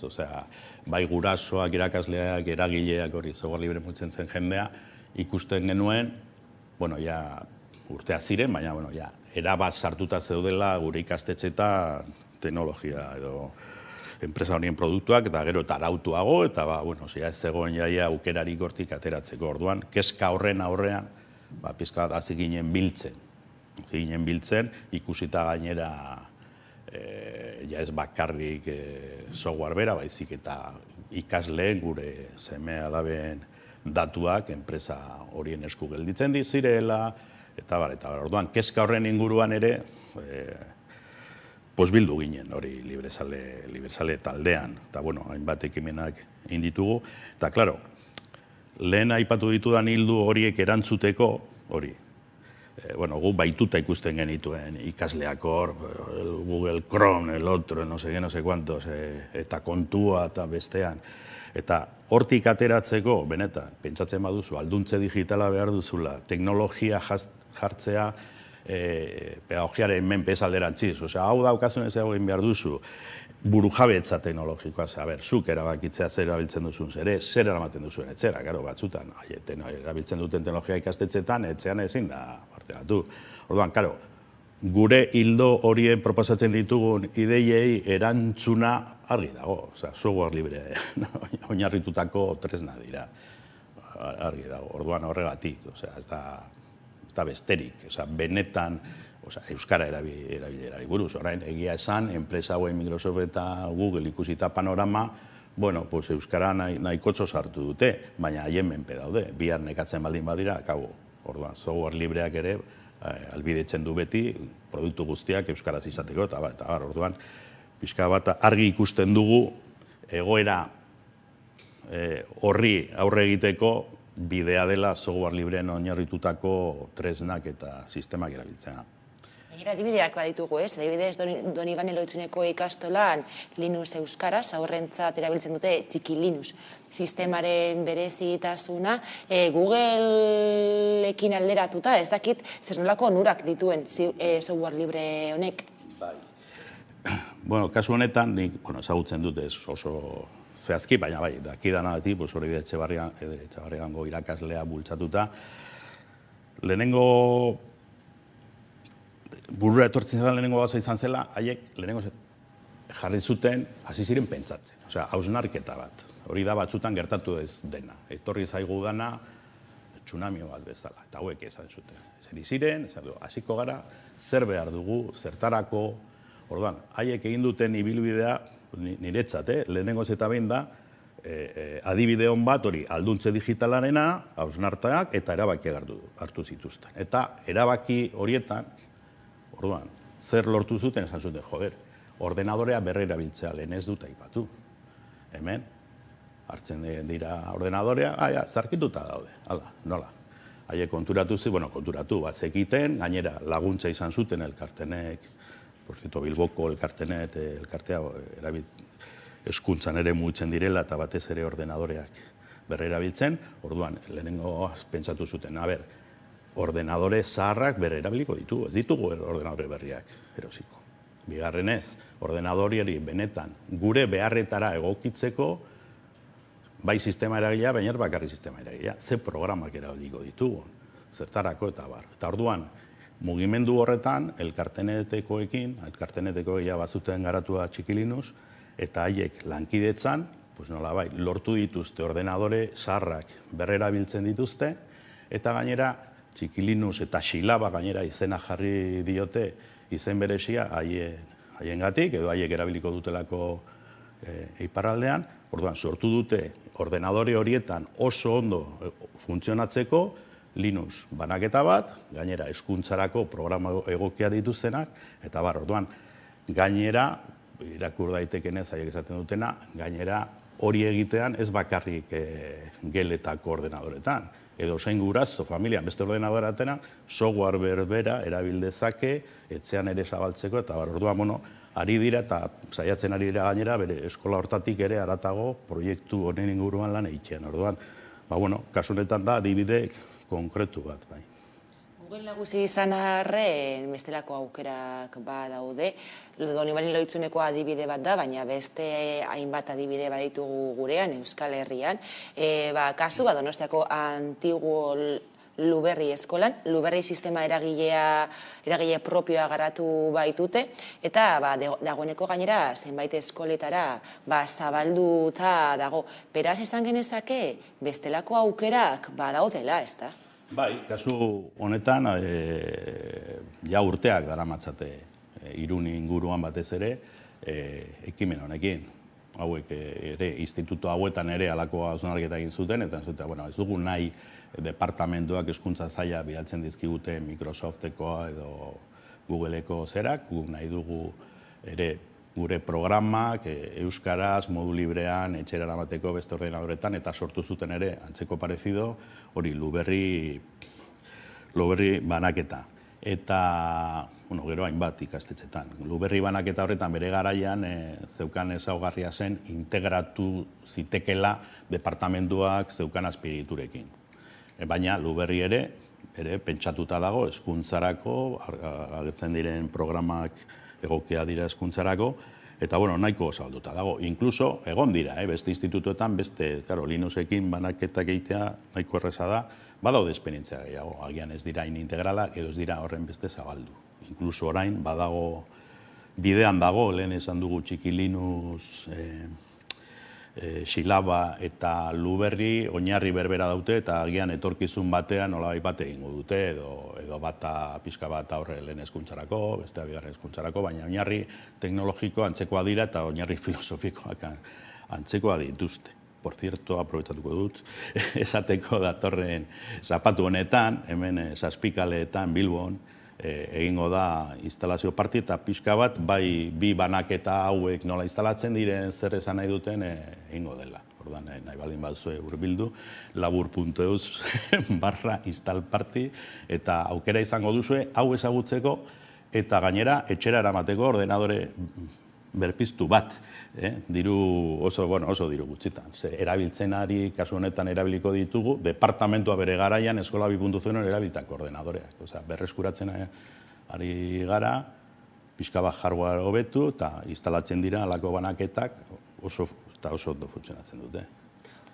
S22: Bai gurasoak, irakasleak, eragileak hori software libre mutzen zen jendea, ikusten genuen, urtea ziren, baina, erabaz sartuta zeudela gure ikastetxetan teknologia edo enpresa horien produktuak, eta gero eta arautuago, eta ez zegoen jaia aukerarik hortik ateratzeko orduan, kezka horren aurrean, pizka bat hasi ginen biltzen, ikusita gainera ez bakarrik software bera, baizik eta ikasleen gure seme alaben datuak enpresa horien esku gelditzen zirela, eta orduan, kezka horren inguruan ere, bildu ginen hori librezale taldean, eta hainbat ekimenak inditugu, eta klaro, lehen aipatu ditudan hildu horiek erantzuteko, hori, gu baituta ikusten genituen ikasleak hor, Google Chrome, el otro, no sé qué, no sé cuántos, eta kontua eta bestean. Eta hortik ateratzeko, benetan, pentsatzen baduzu, alduntze digitala behar duzula, teknologia jartzea pedagogiaren menpez alderantziz. Osea, hau daukazunez egin behar duzu, burujabetza teknologikoa, zuk erabakitzea zer erabiltzen duzun, zer eramaten duzuen etxera, batzutan, erabiltzen duten teknologia ikastetxetan, etxean ezin da parte batu. Orduan, gure hildo horien proposatzen ditugun ideiei erantzuna argi dago, software libre oinarritutako tresna dira, argi dago, orduan horregatik, ez da besterik, benetan euskara erabilerari buruz. Orain, egia esan, enpresa hauen Microsoft eta Google ikusita panorama, euskara nahikotxo sartu dute, baina haien menpe daude, bihar nekatzen baldin badira, orduan, software libreak ere, albidetzen du beti, produktu guztiak euskaraz izateko, eta orduan, pixka bat argi ikusten dugu, egoera horri aurre egiteko bidea dela software libreen oinarritutako tresnak eta sistemak erabiltzea.
S21: Gainera, adibideak baditugu, adibidez Donibane Lohitzuneko ikastolan Linux euskaraz, aurrentzat erabiltzen dute txiki Linux sistemaren berezitasuna, Googleekin alderatuta, ez dakit zer nolako onurak dituen software libre honek?
S22: Bueno, kasu honetan, nik ezagutzen dut oso zehazki, baina dakidanagatik, hori Etxebarrigango irakaslea bultzatuta. Lehenengo burura etortzen zetan lehenengo gauza izan zela, haiek lehenengo jarri zuten, hasi ziren pentsatzen. Osea, hausnarketa bat. Hori da batzutan gertatu ez dena. Etorri zaigu dana, tsunamio bat bezala. Eta hauek esan zuten. Zeri ziren, hasiko gara, zer behar dugu, zertarako. Orduan, haiek egin duten ibilbidea, niretzat, lehenengo eta behin da, adibide hon bat hori alduntze digitalarena, hausnarteak eta erabaki hartu zituzten. Eta erabaki horietan, orduan, zer lortu zuten, esan zuten, ordenadorea berrera biltzea lehen ez dut aipatu. Hemen, hartzen dira ordenadorea, zarkituta daude, nola. Haiek konturatu bat zekiten, gainera laguntza izan zuten elkartenek, Bilboko elkartea eskuntzan ere mugitzen direla eta batez ere ordenadoreak berrera biltzen, orduan, lehenengo pentsatu zuten, ordenadore zaharrak berrera biliko ditu, ez ditugu ordenadore berriak erosiko. Bigarrenez, ordenadoriari benetan gure beharretara egokitzeko, bai sistema eragilea, baina bakarri sistema eragilea, ze programak erabiliko ditugu, zertarako eta bar. Eta orduan, mugimendu horretan, elkartenetekoekin bazuten garatua txiki Linux, eta haiek lankidetzan, lortu dituzte ordenadore zaharrak berrera biltzen dituzte, eta gainera, txiki Linux eta Xilaba gainera izena jarri diote izen berezia haiengatik, edo haiek erabiliko dutelako iparraldean, orduan sortu dute ordenadore horietan oso ondo funtzionatzeko Linux banaketa bat, gainera eskuntzarako programa egokia dituztenak, eta orduan gainera, irakur daitekenez haiek esaten dutena, gainera hori egitean ez bakarrik geletako ordenadoretan, edo zein gurazto, familia, beste ordenadoretena, software berbera erabildezake, etxean ere zabaltzeko, eta orduan, ari dira eta saiatzen ari dira gainera, bere eskola hortatik ere haratago proiektu honen inguruan lan egitean. Orduan, kasunetan da, adibide konkretu bat, bai.
S21: Google nagusi izan arren, bestelako aukerak badaude. Donibane Lohitzuneko adibide bat da, baina beste hainbat adibide baditugu gurean, Euskal Herrian. Kasu, Donostiako Antiguo Luberri eskolan, Luberri sistema eragile propioa garatu baitute, eta dagoeneko gainera zenbait eskoletara zabalduta dago. Beraz, esan genezake, bestelako aukerak badaudela, ez da?
S22: Bai, kasu honetan, urteak daramatzate Irun inguruan batez ere, ekimen honekin. Hauek ere, instituto hauetan ere alako hausnarketa egin zuten, eta ez dugu nahi departamentuak hezkuntza zaila bidaltzen dizkigute Microsoftekoa edo Googleeko zerak, nahi dugu ere gure programak euskaraz, modu librean, etxera eramateko beste ordenadoretan, eta sortu zuten ere, antzeko parezido, hori Luberri banaketa. Eta gero hainbat ikastetxetan. Luberri banaketa horretan bere garaian zeukan ezaugarria zen integratu zitekela departamentuak zeukan azpiegiturekin. Baina Luberri ere pentsatuta dago hezkuntzarako, agertzen diren programak egokia dira hezkuntzarako, eta nahiko zabalduta dago. Inkluso egon dira, beste institutuetan, beste, Linuxekin banaketak egitea nahiko erreza da, badaude esperientzia gehiago, agian ez dira integralak, edo ez dira horren beste zabaldu. Inkluso orain, badago, bidean dago, lehen esan dugu txiki Linux, Xilaba eta Luberri oinarri berbera daute eta agian etorkizun batean nolabait bat egingo dute edo bata pixka bat aurre lehen hezkuntzarako, bestea bigarren hezkuntzarako, baina oinarri teknologiko antzekoa dira eta oinarri filosofikoak antzekoa dituzte. Por cierto, aprobetxatuko dut, esateko datorren zapatu honetan, hemen Zazpikaleetan Bilbon, egingo da instalazio parti eta pixka bat, bai bi banaketa hauek nola instalatzen diren zer esan nahi duten egingo dela. Ordan nahi baldin baduzue hurbildu, labur.eus/instalparty eta aukera izango duzue hau ezagutzeko eta gainera etxera eramateko ordenadore berpiztu bat, oso diru gutxitan. Erabiltzenari, kasu honetan erabiliko ditugu, departamentua bere garaian eskola 2.0 erabilitako ordenadoreak. Berreskuratzen ari gara, pixka bat hardware hobetu eta instalatzen dira alako banaketak oso ondo funtzionatzen dute.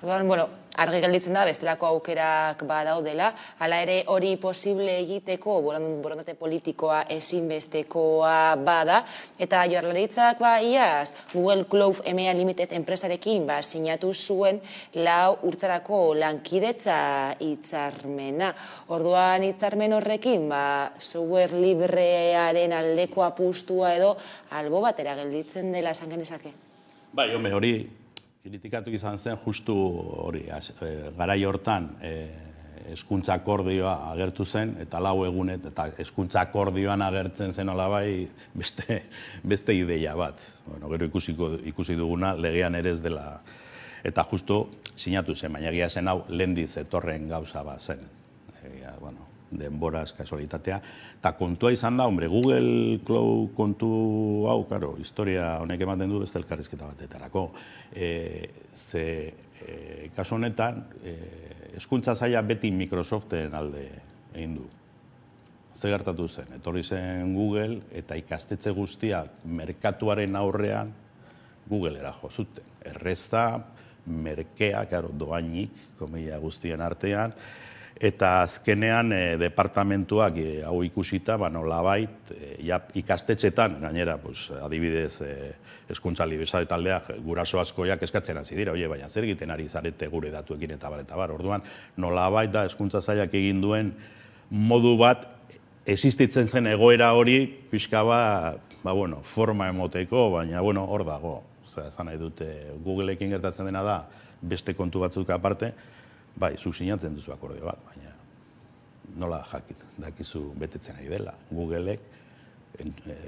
S21: Orduan, argi gelditzen da, bestelako aukerak badaudela, hala ere hori posible egiteko borondate politikoa ezinbestekoa bada, eta Jaurlaritzak iaz Google Cloud EMEA Limited enpresarekin sinatu zuen 4 urterako lankidetza hitzarmena. Orduan hitzarmen horrekin, software librearen aldeko apustua edo albo batera gelditzen dela esan genezake?
S22: Bai, hori kritikatu izan zen justu hori, garai hortan hezkuntza akordioa agertu zen, eta 4 egunet, eta hezkuntza akordioan agertzen zen olabai beste ideia bat. Gero ikusi duguna, legean ere ez dela, eta justu sinatu zen, baina egia zen hau lehendiz etorren gauza bat zen. Denboraz, kasualitatea. Eta kontua izan da, Google Cloud kontu hau, historia honek ematen du beste elkarrizketa batetarako. Kasu honetan, hezkuntza saila beti Microsoften alde egin du. Ze gertatu zen, etorri zen Google eta ikastetxe guztiak merkatuaren aurrean Googlera jo zuten. Erreza, merkea, doainik, komila guztien artean, eta azkenean departamentuak hau ikusita, nolabait ikastetxetan, gainera, adibidez, hezkuntza libesade taldeak guraso askoiak eskatzen hasi dira, baina zer egiten ari zarete gure datuekin eta bar. Orduan, nolabait da hezkuntza sailak egin duen modu bat existitzen zen egoera hori, pixka bat, forma emoteko, baina, hor dago. Zan nahi dute, Googleekin gertatzen dena da, beste kontu batzuk aparte, bai, zu sinatzen duzu akordio bat, baina nola jakit, dakizu betetzen ari dela. Googleek,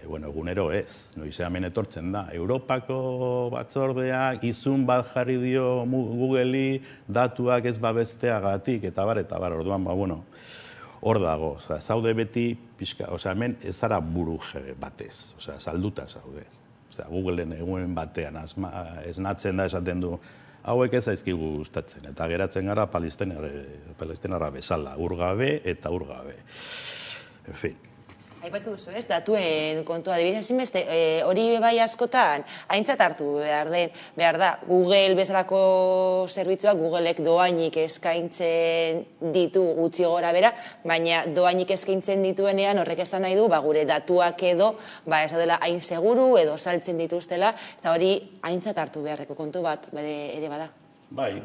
S22: egunero ez, noizean etortzen da. Europako batzordeak izun bat jarri dio Googleei datuak ez babesteagatik, eta bar, orduan, hor dago. Zaude beti, hemen ez zara buru batez, salduta zaude. Googleen egunen batean esnatzen da esaten du, hauek ez zaizkigu gustatzen, eta geratzen gara palestinara bezala, urgabe eta urgabe. En fin.
S21: Aipatu duzu, ez, datuen kontua adibidez, hori bai askotan, aintzat hartu behar da, Google bezalako zerbitzuak, Googleek doainik eskaintzen ditu gutxi gora bera, baina doainik eskaintzen dituenean horrek esan nahi du, gure datuak edo, ez dela hain seguru edo saltzen dituztela, eta hori aintzat hartu beharreko kontu bat ere bada.
S22: Bai,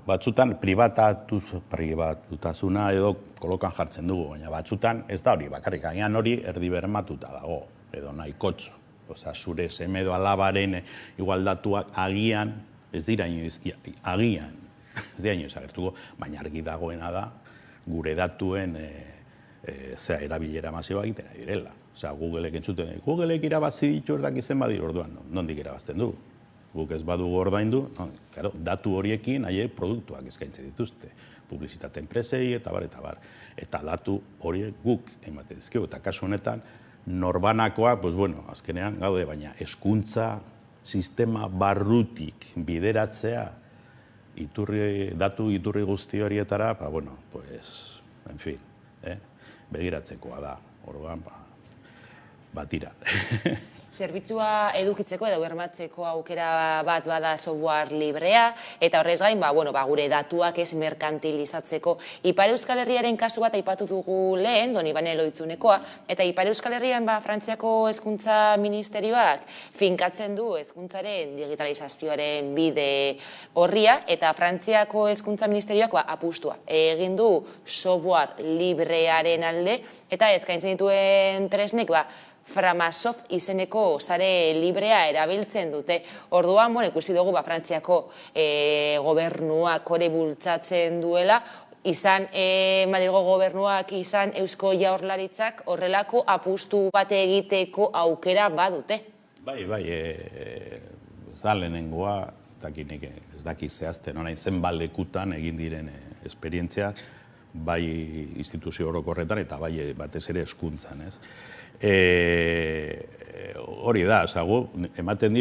S22: batzutan pribatutasuna edo kolokan jartzen dugu, baina batzutan ez da hori bakarrik, agian hori erdi bermatuta dago, edo nahi kotxo. Zure seme edo alabaren igualdatuak agian, ez dira inoiz agertuko, baina argi dagoena da, gure datuen erabilera masiboa egiten ari direla. Googleek entzuten, Googleek irabazi ditu erdakizen badir orduan, nondik irabazten du? Guk ez badugu ordaindu, datu horiekin haiek produktuak eskaintzen dituzte, publizitate enpresei eta bar. Eta datu horiek guk ematen dizkigu, eta kasu honetan Norbanakoa, pues bueno, azkenean gaude, baina hezkuntza sistema barrutik bideratzea datu iturri guzti horietara, ba, bueno, pues, en fin, begiratzekoa da, orduan, tira.
S21: Zerbitzua edukitzeko edo bermatzeko aukera bat bada software librea, eta horrez gain, gure datuak ez merkantilizatzeko. Ipar Euskal Herriaren kasu bat aipatu dugu lehen, Donibane Loitzunekoa, eta Ipar Euskal Herrian Frantziako Hezkuntza Ministerioak finkatzen du hezkuntzaren digitalizazioaren bide horria, eta Frantziako Hezkuntza Ministerioak apustua egin du software librearen alde, eta eskaintzen dituen tresnek, Framasoft izeneko sare librea erabiltzen dute. Orduan, ikusi dugu Frantziako gobernuak hori bultzatzen duela, izan Madrilgo gobernuak, izan Eusko Jaurlaritzak horrelako apustu bat egiteko aukera badute.
S22: Bai, ez da lehenengoa, ez daki zehazten, zen balekutan egin diren esperientzia, bai instituzio orokorretan eta bai batez ere hezkuntzan, ez? Hori da,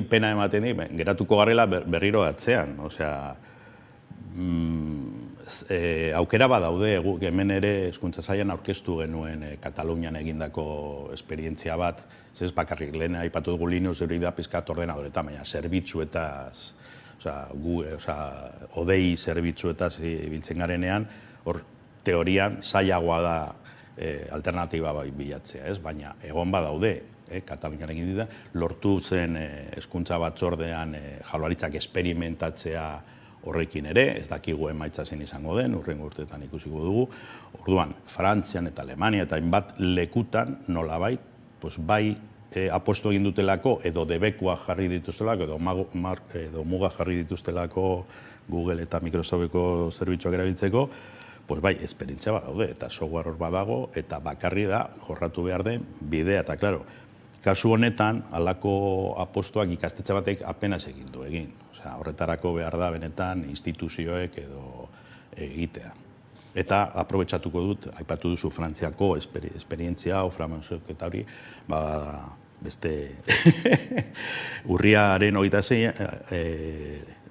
S22: pena ematen di, geratuko garela berriro atzean, aukera badaude, hemen ere hezkuntza sailan aurkeztu genuen Katalunian egindako esperientzia bat, ez bakarrik lehen aipatu dugu Linux hori da pizkat ordenadoretan, baina zerbitzuetaz, odei zerbitzuetaz ibiltzen garenean, hor teorian zailagoa da alternatiba bilatzea, baina egon badaude, Katalunian egin dira, lortu zen hezkuntza batzordean Jaurlaritzak esperimentatzea horrekin ere, ez dakigu emaitza zen izango den, hurrengo urteetan ikusiko dugu. Orduan, Frantzian eta Alemania eta hainbat lekutan nolabait, bai apostu egin dutelako edo debekua jarri dituztelako edo muga jarri dituztelako Google eta Microsofteko zerbitzuak erabiltzeko, bai, esperientzia badaude, eta software hor badago, eta bakarri da, jorratu behar den bidea, eta klaro, kasu honetan, halako apostuak ikastetxe batek apenas egin du egin. Horretarako behar da, benetan, instituzioek edo egitea. Eta aprobetxatuko dut, aipatu duzu Frantziako esperientzia, Framasoft eta hori, beste urriaren 26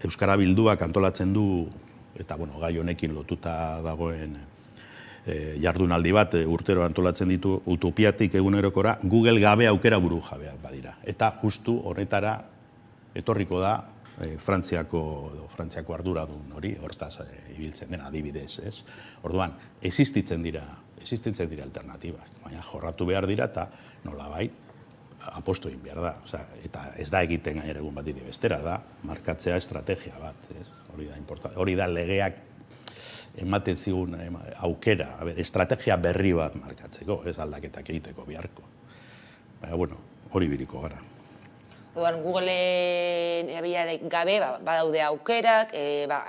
S22: Euskara Bilduak antolatzen du, eta gai honekin lotuta dagoen jardunaldi bat urtero antolatzen ditu utopiatik egunerokora Google gabe aukera buru jabeak badira. Eta justu horretara etorriko da Frantziako arduradun hori, hortaz ibiltzen den adibidez, ez? Orduan, existitzen dira alternatibak, baina jorratu behar dira eta nolabait apostu egin behar da. Eta ez da egiten gainera egun bat bestera da, markatzea estrategia bat, ez? Hori da legeak ematen zigun aukera, estrategia berri bat markatzeko, ez aldaketak egiteko biharko. Baina, hori biriko gara.
S21: Orduan, Googleen herriaren gabe badaude aukerak,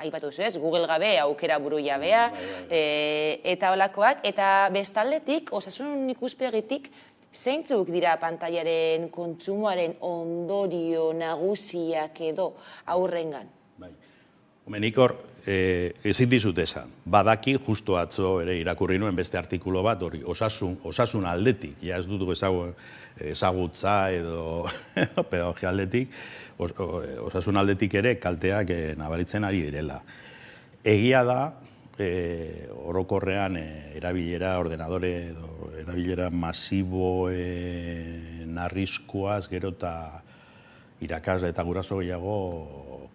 S21: aipatu duzu ez, Google gabe aukera buru jabea, eta holakoak, eta bestaldetik, osasun ikuspegitik, zeintzuk dira pantailaren kontsumoaren ondorio nagusiak edo aurrengan?
S22: Nik hor, ezin dizut esan, badaki justu atzo ere irakurri nuen beste artikulo bat, hori osasun aldetik, ez dut ezagutza edo pedagogia aldetik, osasun aldetik ere kalteak nabaritzen ari direla. Egia da, orokorrean erabilera ordenadore edo erabilera masiboen arriskuaz gero eta irakasle eta guraso gehiago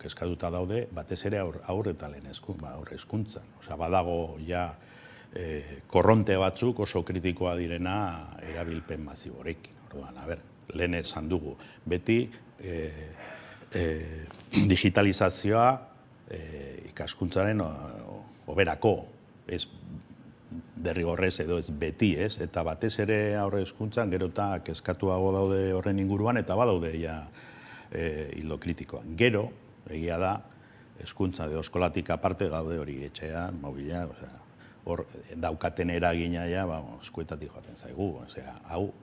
S22: kezkatuta daude, batez ere aur eta lehen hezkuntzan. Badago ja korronte batzuk oso kritikoa direna erabilpen masiborekin. Lehen esan dugu, beti digitalizazioa ikaskuntzaren oberako, ez derrigorrez edo ez beti, ez? Eta batez ere aurre hezkuntzan gero eta kezkatuago daude horren inguruan eta badaude ja hilo kritikoan. Gero, egia da, hezkuntza edo eskolatik aparte gaude hori etxean, mobilean, hor daukaten eragina ja, eskuetatik joaten zaigu. Hau,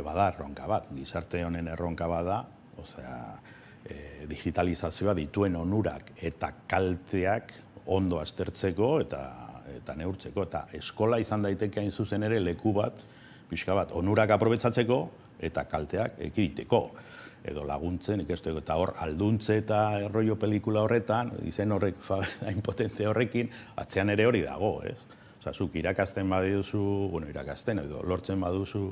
S22: bada erronka bat, gizarte honen erronka bada, digitalizazioa dituen onurak eta kalteak ondo aztertzeko eta neurtzeko. Eta eskola izan daiteke hain zuzen ere leku bat, pixka bat, onurak aprobetsatzeko eta kalteak ekiditeko. Edo laguntzen, ikestu, eta hor, alduntze eta erroio pelikula horretan, izen horrek, hain potente horrekin, atzean ere hori dago, ez? Osa, zuk irakasten baduzu, irakasten, edo lortzen baduzu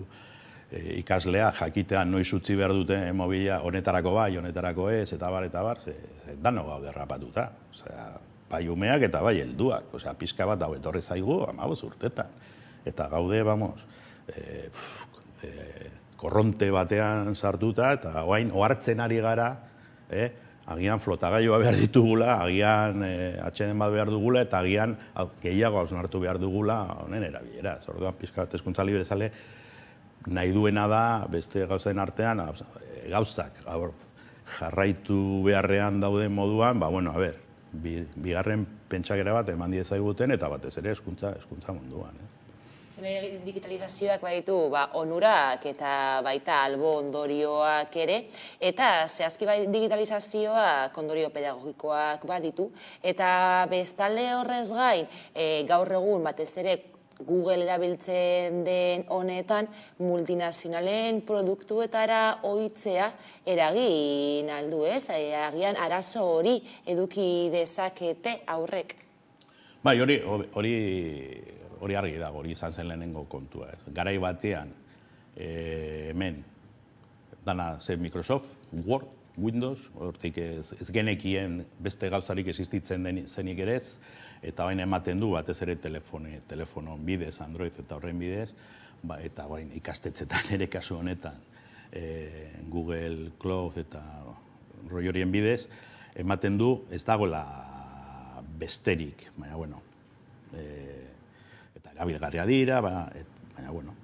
S22: ikaslea jakitean noiz utzi behar dute mobila honetarako bai, honetarako ez, eta bar, ze dano gaude rapatuta. Osea, bai umeak eta bai helduak. Osea, pixka bat hau etorri zaigu, 15 urtetan. Eta gaude, korronte batean sartuta, eta oain ohartzen ari gara, agian flotagailua behar ditugula, agian atxeden bat behar dugula, eta agian gehiago hausnartu behar dugula honen erabilera. Orduan, pixka bat hezkuntza libre nahi duena da, beste gauzen artean, gauzak jarraitu beharrean dauden moduan, bigarren pentsakera bat eman diezaguten, eta batez ere hezkuntza munduan.
S21: Digitalizazioak baditu onurak eta baita albo ondorioak ere, eta zehazki digitalizazioak ondorio pedagogikoak baditu, eta bestalde horrez gain, gaur egun batez ere Google erabiltzen den honetan multinazionalen produktuetara ohitzea eragin aldu, ez? Agian arazo hori eduki dezakete aurrek.
S22: Bai, hori argi dago, hori izan zen lehenengo kontua. Garai batean, hemen, dana zen Microsoft, Word, Windows, hortik ez genekien beste gauzarik existitzen zenik ere ez, eta baina ematen du batez ere telefonon bidez, Android eta horren bidez, eta ikastetxetan ere kasu honetan, Google Cloud eta horien bidez, ematen du ez dagoela besterik, baina bueno, eta erabilgarria dira, baina bueno,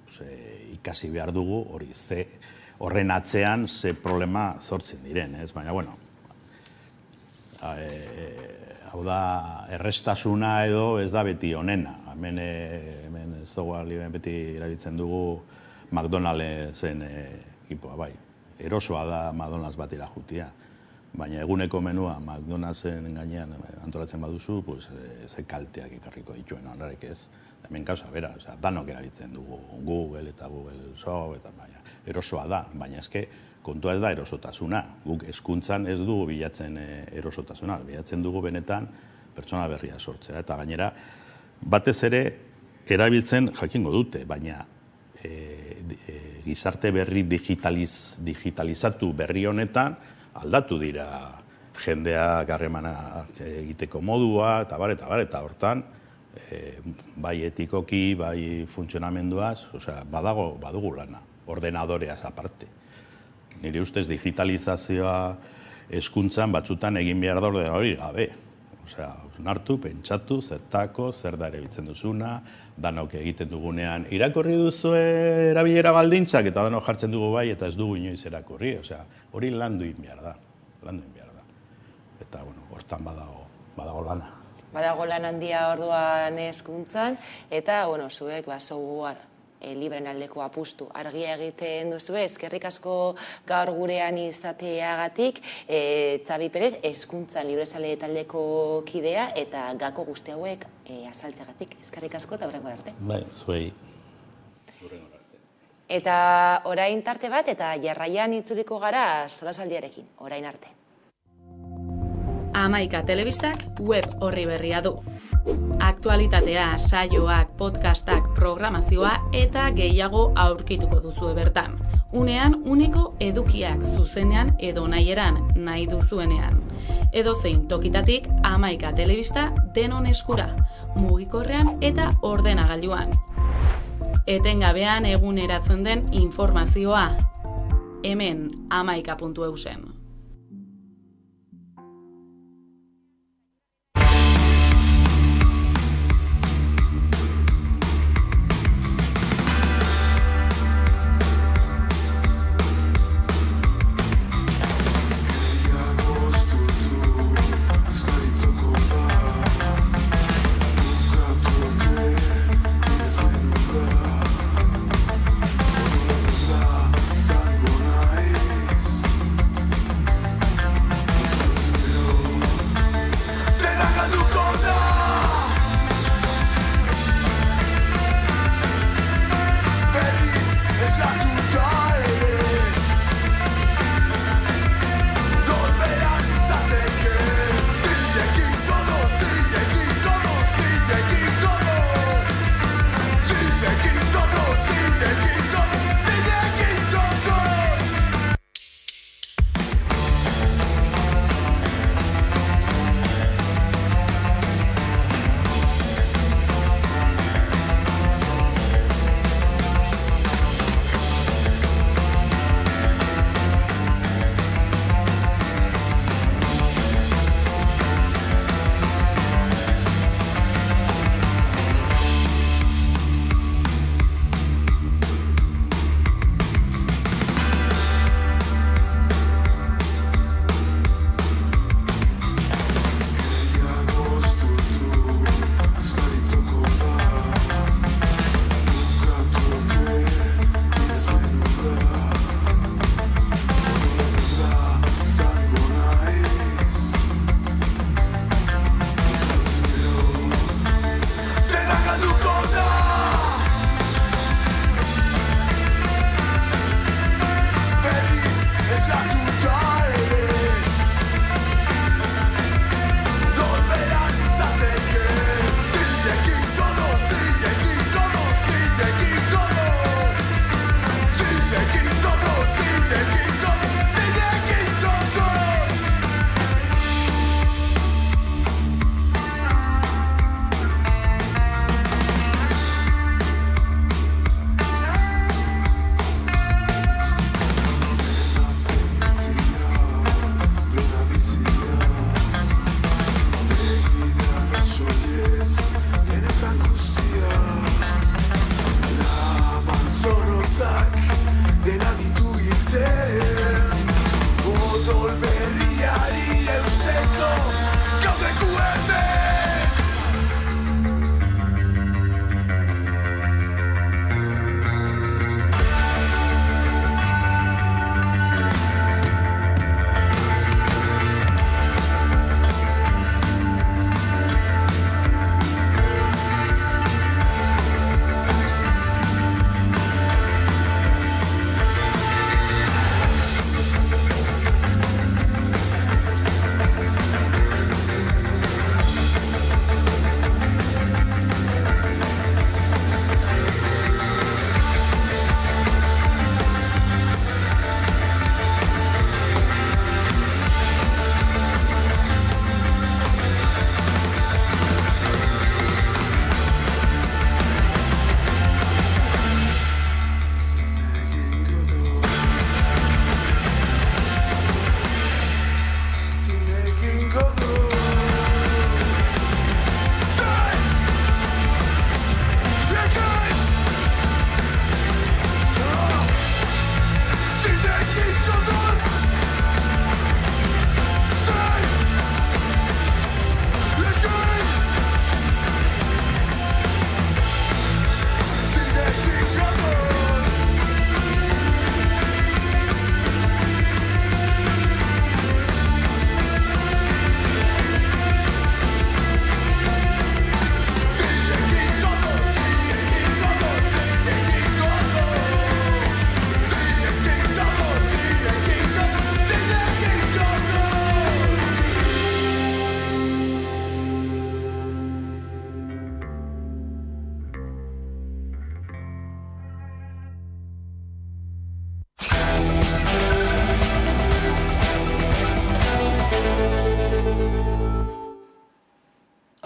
S22: ikasi behar dugu hori horren atzean ze problema sortzen diren, ez? Baina bueno, hau da, errestasuna edo ez da beti onena. Hemen ez dugu beti erabiltzen dugu McDonald'sen ekipoa, bai. Erosoa da McDonald's batera jutia. Baina eguneko menua McDonald'sen gainean antolatzen baduzu, ze kalteak ekarriko dituen horrek ez. Hemen kausa, bera, danok erabiltzen dugu Google eta Google Show, eta baina erosoa da, baina eske kontua ez da erosotasuna. Guk hezkuntzan ez dugu bilatzen erosotasuna, bilatzen dugu benetan pertsona berria sortzea. Eta gainera, batez ere erabiltzen jakingo dute, baina gizarte berri digitalizatu berri honetan aldatu dira jendeak harremanak egiteko modua, eta eta hortan, bai etikoki, bai funtzionamenduaz, badugu lana, ordenadoreaz aparte. Nire ustez digitalizazioa hezkuntzan batzutan egin behar da ordenadori gabe. Nartu, pentsatu, zertako, zer da erabiltzen duzuna, danok egiten dugunean irakorri duzu erabilera baldintzak, eta danok jartzen dugu bai, eta ez dugu inoiz erakorri. Hori landu egin behar da. Eta, hortan badago lana.
S21: Badago lan handia orduan hezkuntzan, eta, zuek software libreen aldeko apustu argia egiten duzu, eskerrik asko gaur gurean izateagatik, Xabi Perez, hezkuntzan librezale taldeko kidea, eta gako guzti hauek azaltzeagatik. Eskerrik asko eta hurrengo arte.
S22: Bai, zuei.
S21: Eta orain tarte bat, eta jarraian itzuliko gara solasaldiarekin, orain arte.
S2: Hamaika Telebistak web orri berria du. Aktualitatea, saioak, podcastak, programazioa eta gehiago aurkituko duzu bertan. Unean, uneko edukiak zuzenean edo nahieran nahi duzuenean. Edozein tokitatik Hamaika Telebista denon eskura, mugikorrean eta ordenagailuan. Etengabean eguneratzen den informazioa. Hemen hamaika.eusen.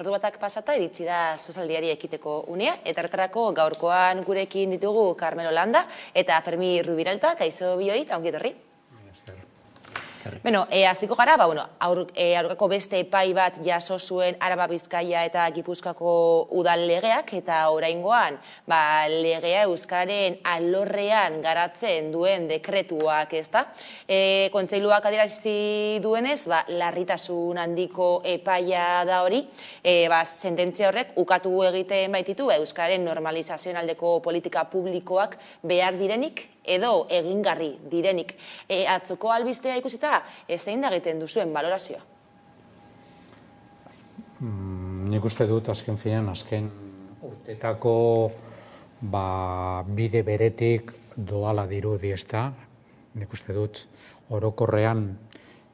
S21: Ordu batak pasata iritsi da sozialdiari ekiteko unea, eta hartarako gaurkoan gurekin ditugu Carmelo Landa eta Fermi Rubiralta, kaixo bioi, eta ongi etorri. Beno, hasiko gara, aurkako beste epai bat jaso zuen Araba, Bizkaia eta Gipuzkoako udal legeak, eta oraingoan legea euskararen alorrean garatzen duen dekretuak, ezta? Kontseiluak adierazi duenez, larritasun handiko epaia da hori, sententzia horrek ukatu egiten baititu euskararen normalizazioen aldeko politika publikoak behar direnik edo egingarri direnik. Atzoko albistea ikusita, zein da egiten duzuen balorazioa?
S3: Nik uste dut azken finean, azken urtetako bide beretik doala dirudi, ezta? Nik uste dut orokorrean,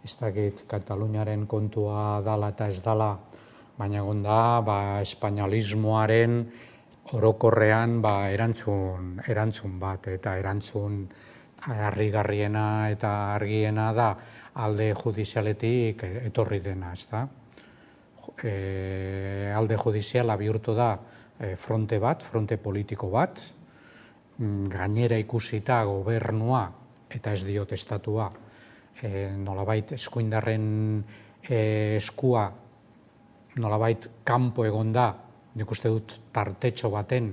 S3: ez dakit Kataluniaren kontua dala eta ez dala, baina gonda espainalismoaren orokorrean erantzun bat, eta erantzun harrigarriena eta argiena da alde judizialetik etorri dena, ezta? Alde judiziala bihurtu da fronte bat, fronte politiko bat, gainera ikusita gobernua, eta ez diot estatua, nolabait eskuindarren eskua, nolabait kanpo egon da, nik uste dut tartetxo baten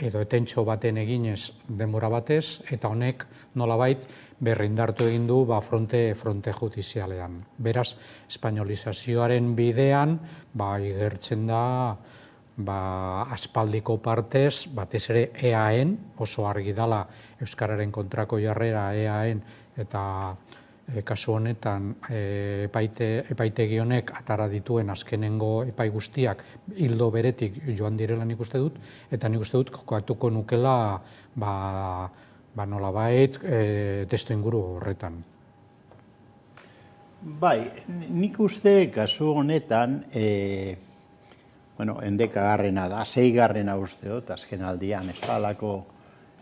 S3: edo etentxo baten eginez denbora batez, eta honek nolabait berrindartu egin du fronte judizialean. Beraz, espainolizazioaren bidean igertzen da aspaldiko partez, batez ere EAen, oso argi dala euskararen kontrako jarrera EAen, eta kasu honetan epaitegi honek atara dituen azkenengo epai guztiak hildo beretik joan direla nik uste dut, eta nik uste dut kokatuko nukela nolabait testu inguru horretan.
S5: Bai, nik uste kasu honetan, endekagarrena da, 6garrena usteot, azken aldian, ez da alako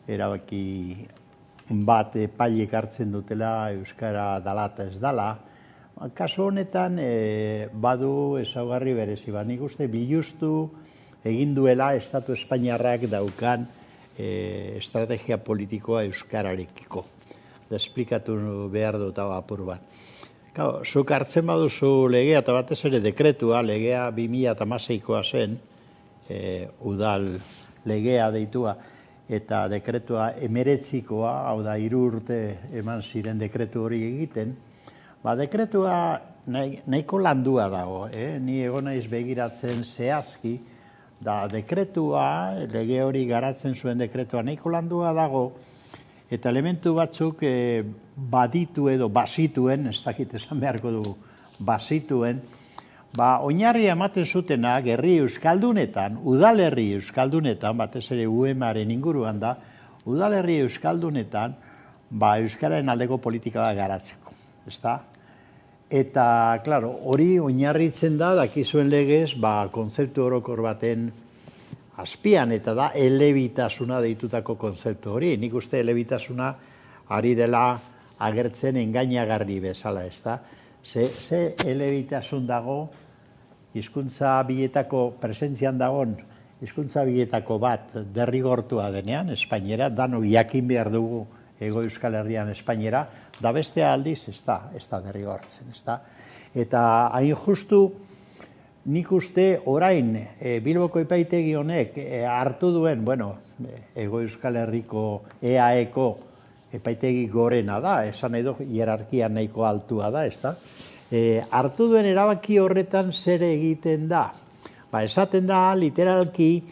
S5: erabaki bat epailek hartzen dutela euskara dala eta ez dala. Kasu honetan badu ezaugarri berezi, nik uste biluztu egin duela Estatu Espainiarrak daukan estrategia politikoa euskararekiko. Da esplikatu behar dut apur bat. Zuk hartzen baduzu legea eta batez ere dekretua, legea 2016koa zen, udal legea deitua, eta dekretua 19koa, hau da 3 urte eman ziren dekretu hori egiten, dekretua nahiko landua dago, ni egon naiz begiratzen zehazki, da dekretua, lege hori garatzen zuen dekretua nahiko landua dago, eta elementu batzuk baditu edo bazituen, ez dakit esan beharko dugu, bazituen, oinarria ematen zutenak herri euskaldunetan, udalerri euskaldunetan, batez ere UEMaren inguruan da, udalerri euskaldunetan, euskararen aldeko politika garatzeko, ezta? Eta, klaro, hori oinarritzen da, dakizuen legez, kontzeptu orokor baten azpian, eta da elebitasuna deitutako kontzeptu hori. Nik uste elebitasuna ari dela agertzen engainagarri bezala, ezta? Ze elebitasun dago, hizkuntza bietako presentzian dagoen, hizkuntza bietako bat derrigortua denean, espainera, danok jakin behar dugu Hego Euskal Herrian espainera, da beste aldiz ez da derrigortzen, ez da. Eta hain justu, nik uste orain Bilboko epaitegi honek hartu duen, Hego Euskal Herriko EAeko epaitegi gorena da, esan edo hierarkia nahiko altua da, ez da. Hartu duen erabaki horretan zer egiten da. Esaten da, literalki,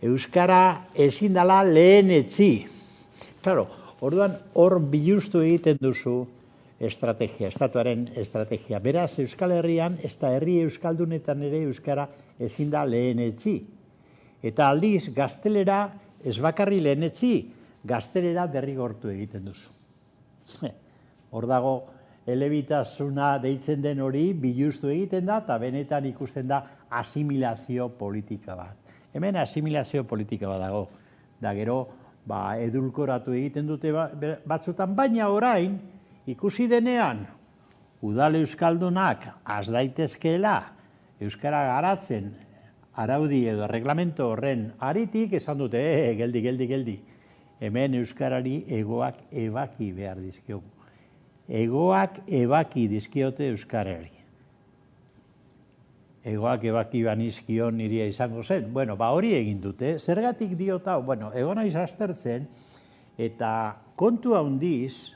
S5: euskara ezin dela lehenetzi. Claro, orduan hor biluztu egiten duzu estrategia, estatuaren estrategia. Beraz, Euskal Herrian, ez da herri euskaldunetan ere euskara ezin da lehenetzi. Eta aldiz, gaztelera ez bakarri lehenetzi, gaztelera derrigortu egiten duzu. Hor dago, elebitasuna deitzen den hori biluztu egiten da, eta benetan ikusten da asimilazio politika bat. Hemen asimilazio politika bat dago. Da gero, edulkoratu egiten dute batzutan, baina orain, ikusi denean, udal euskaldunak az daitezkeela euskara garatzen araudi edo reglamento horren aritik esan dute, geldi. Hemen euskarari egoak ebaki behar dizkiogu. Egoak ebaki dizkiote euskarari. Egoak ebaki banizkion niria izango zen. Bueno, hori egin dute. Zergatik diota, egon naiz aztertzen, eta kontu handiz,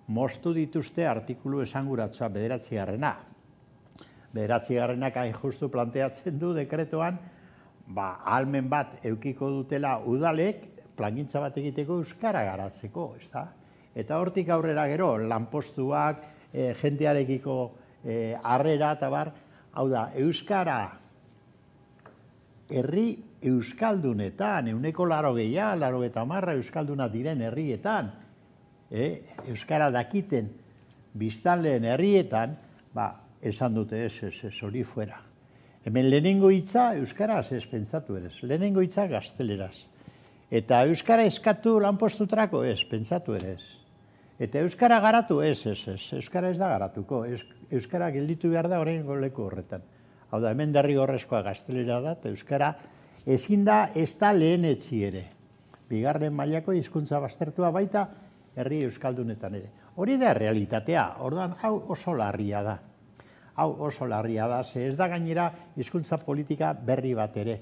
S5: moztu dituzte artikulu esanguratsua 9. 9. hain justu planteatzen du dekretoan, ahalmen bat eukiko dutela udalek, plangintza bat egiteko euskara garatzeko, ezta? Eta hortik aurrera gero, lanpostuak, jendearekiko harrera, eta bar, hau da, euskara herri euskaldunetan, 80% euskalduna diren herrietan, euskara dakiten biztanleen herrietan, esan dute ez, hori fuera. Hemen lehenengo hitza euskaraz ez pentsatu ere, lehenengo hitza gazteleraz. Eta euskara eskatu lanpostutrako ez, pentsatu ere ez. Eta euskara garatu ez, euskara ez da garatuko. Euskara gelditu behar da oraingo leku horretan. Hau da, hemen derrigorrezkoa gaztelera da, eta euskara ezin da ez da lehenetzi ere. 2. mailako hizkuntza baztertua baita herri euskaldunetan ere. Hori da realitatea, orduan hau oso larria da. Ze ez da gainera hizkuntza politika berri bat ere.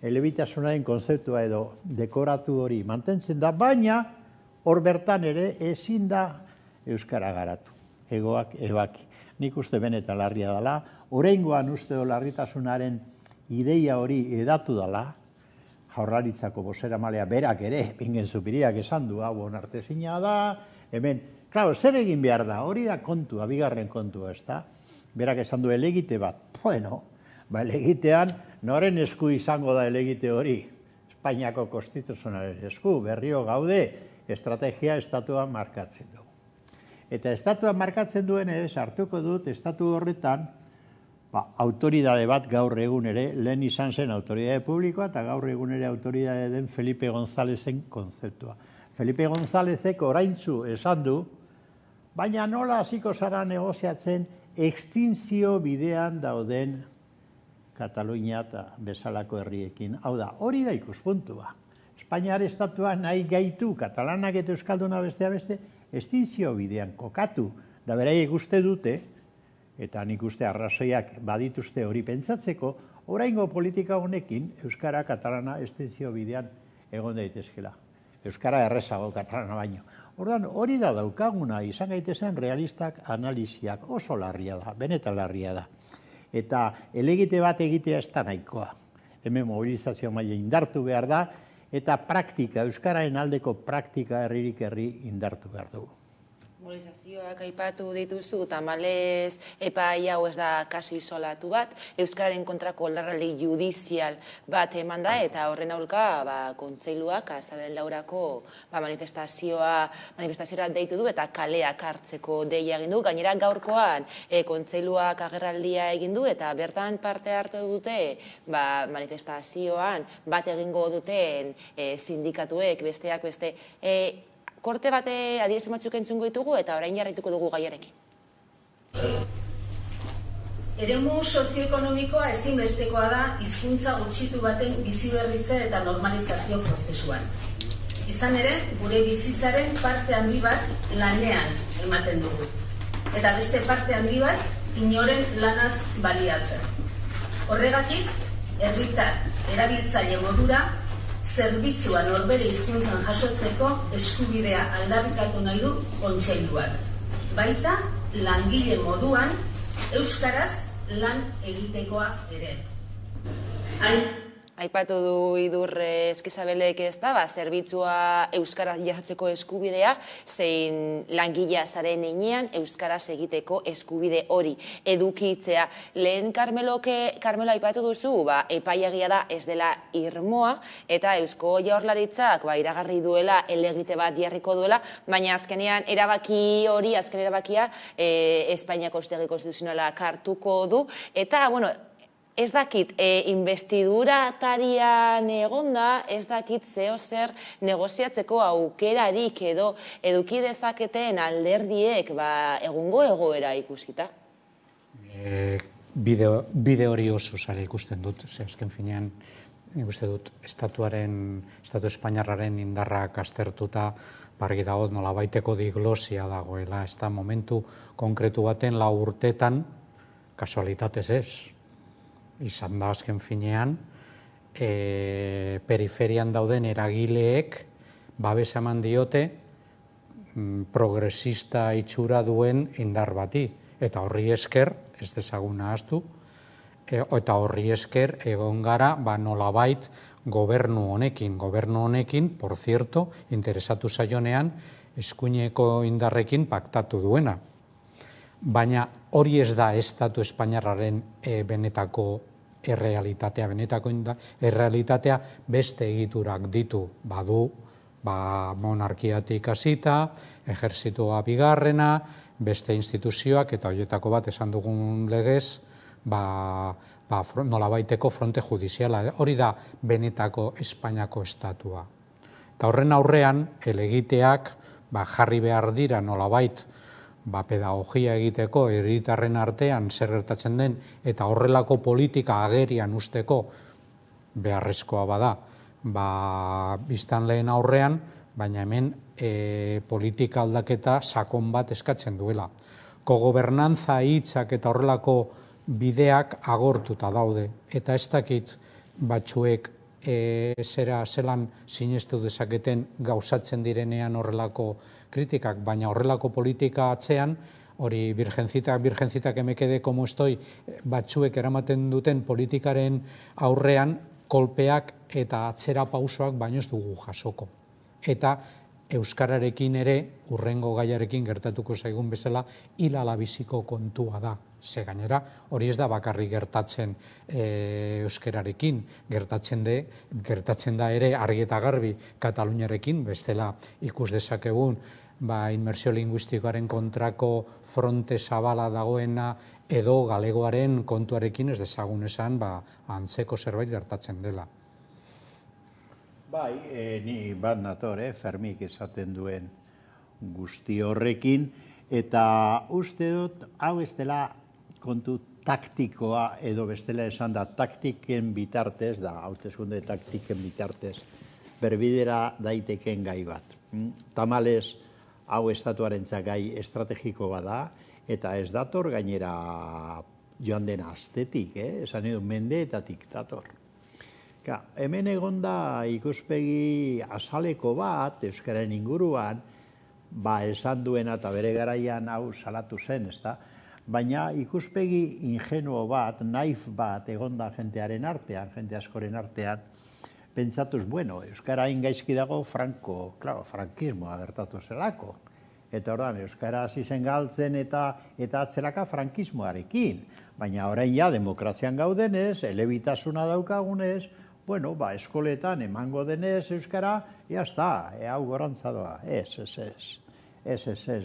S5: Elebitasunaren konzeptua edo dekoratu hori mantentzen da, baina hor bertan ere ezin da euskara garatu. Egoak ebaki. Nik uste benetan larria dela, oraingoan uste larritasunaren ideia hori edatu dela, Jaurlaritzako bozeramalea berak ere, Bingen Zupiriak esan du, hau onartezina da, hemen, zer egin behar da, hori da kontua, 2. kontua, ez da? Berak esan du elegite bat, elegitean, noren esku izango da elegite hori? Espainiako konstituzionalaren esku, berrio gaude, estrategia estatua markatzen du. Eta estatua markatzen duen hartuko dut, estatu horretan, autoridade bat gaur egun ere, lehen izan zen autoridade publikoa, eta gaur egun ere autoridade den Felipe Gonzálezen konzeptua. Felipe Gonzálezek oraintzu esan du, baina nola hasiko zara negoziatzen extinzio bidean dauden Katalunia eta bezalako herriekin. Hau da, hori da ikuspuntua. Espainiar estatua nahi gaitu katalanak eta euskalduna bestea beste, extinzio bidean kokatu, da beraiek uste dute, eta nik uste arrazoiak badituzte hori pentsatzeko, oraingo politika honekin euskara katalana extinzio bidean egon daitezkela. Euskara errezago katalana baino. Orduan, hori da daukaguna, izan gaitezen realistak analiziak oso larria da, benetan larria da. Eta elegite bat egitea ez da nahikoa. Hemen mobilizazio maila indartu behar da, eta praktika, euskararen aldeko praktika herririk herri indartu behar dugu.
S21: Mobilizazioak aipatu dituzu, tamalez epai hau ez da kasu isolatu bat, euskararen kontrako oldarraldi judizial bat eman da, eta horren aurka kontseiluak azaren laurako manifestazioa deitu du eta kaleak hartzeko deia egin du. Gainera gaurkoan kontseiluak agerraldia egin du eta bertan parte hartu dute manifestazioan bat egingo duten sindikatuek besteak beste. Korte bate adierazpen batzuk entzungo ditugu eta orain jarraituko dugu gaiarekin.
S2: Eremu sozioekonomikoa ezinbestekoa da hizkuntza gutxitu baten biziberritze eta normalizazio prozesuan. Izan ere, gure bizitzaren parte handi bat lanean ematen dugu. Eta beste parte handi bat inoren lanaz baliatzen. Horregatik, herritar erabiltzaile modura, zerbitzua norbere hizkuntzan jasotzeko eskubidea aldarrikatu nahi du kontseiluak. Baita, langile moduan, euskaraz lan egitekoa ere.
S21: Aipatu du Idurre Eskizabelek ez da, zerbitzua euskaraz jasotzeko eskubidea, zein langilea zaren heinean euskaraz egiteko eskubide hori edukitzea. Lehen Carmelo aipatu duzu, epailegia da ez dela irmoa, eta Eusko Jaurlaritzak iragarri duela, elegite bat jarriko duela, baina azkenean azken erabakia Espainiako Auzitegi Konstituzionalak hartuko du, eta, ez dakit, investiduratarian egonda, ez dakit zer negoziatzeko aukerarik edo eduki dezaketen alderdiek egungo egoera ikusita?
S3: bide hori oso zara ikusten dut, azken finean, nik uste dut, Estatu Espainiarraren indarrak aztertuta, bargi dago nolabaiteko diglosia dagoela, ez da momentu konkretu baten 4 urtetan, kasualitatez ez, izan da azken finean, periferian dauden eragileek babes eman diote progresista itxura duen indar bati, eta horri esker, ez dezagun ahaztu, eta horri esker egon gara nolabait gobernu honekin, por cierto, interesatu zaionean, eskuineko indarrekin paktatu duena. Baina hori ez da Estatu Espainiarraren benetako errealitatea. Benetako errealitatea beste egiturak ditu, badu, monarkiatik hasita, ejertzitoa bigarrena, beste instituzioak, eta horietako bat esan dugun legez, nolabaiteko fronte judiziala. Hori da benetako Espainiako estatua. Eta horren aurrean, elegiteak jarri behar dira nolabait pedagogia egiteko herritarren artean zer gertatzen den, eta horrelako politika agerian usteko beharrezkoa bada, biztanleen aurrean, baina hemen politika aldaketa sakon bat eskatzen duela. Kogobernantza hitzak eta horrelako bideak agortuta daude, eta ez dakit batzuek zelan sinestu dezaketen gauzatzen direnean horrelako kritikak, baina horrelako politika atzean, hori virgencitak emekede como estoy, batzuek eramaten duten politikaren aurrean kolpeak eta atzera pausoak baino ez dugu jasoko. Eta euskararekin ere, urrengo gaiarekin gertatuko zaigun bezala, hilala biziko kontua da. Ze gainera, hori ez da bakarrik gertatzen euskararekin, gertatzen da ere argi eta garbi Kataluniarekin, bestela ikus dezakegun inmersio linguistikoaren kontrako fronte zabala dagoena edo galegoaren kontuarekin ez dezagun esan antzeko zerbait gertatzen dela.
S5: Ni bat nator, Fermik esaten duen guzti horrekin, eta uste dut, hau ez dela kontu taktikoa edo bestela esan da taktiken bitartez, hauteskunde taktiken bitartez, berbidera daiteken gai bat. Tamalez, hau estatuarentzat gai estrategiko bada, eta ez dator gainera joan den astetik, esan edo mendeetatik dator. Hemen egonda ikuspegi azaleko bat, euskararen inguruan, esan duena eta bere garaian hau salatu zen, ezta? Baina ikuspegi ingenuo bat, naif bat, egonda jentearen artean, jente askoren artean, pentsatuz, euskara ingaizki dago frankismoa gertatu zelako. Eta ordan, euskara hasi zen galtzen eta atzeraka frankismoarekin. Baina orain demokrazian gaudenez, elebitasuna daukagunez, eskoletan emango denez euskara, jazta, hau gorantza doa. Ez,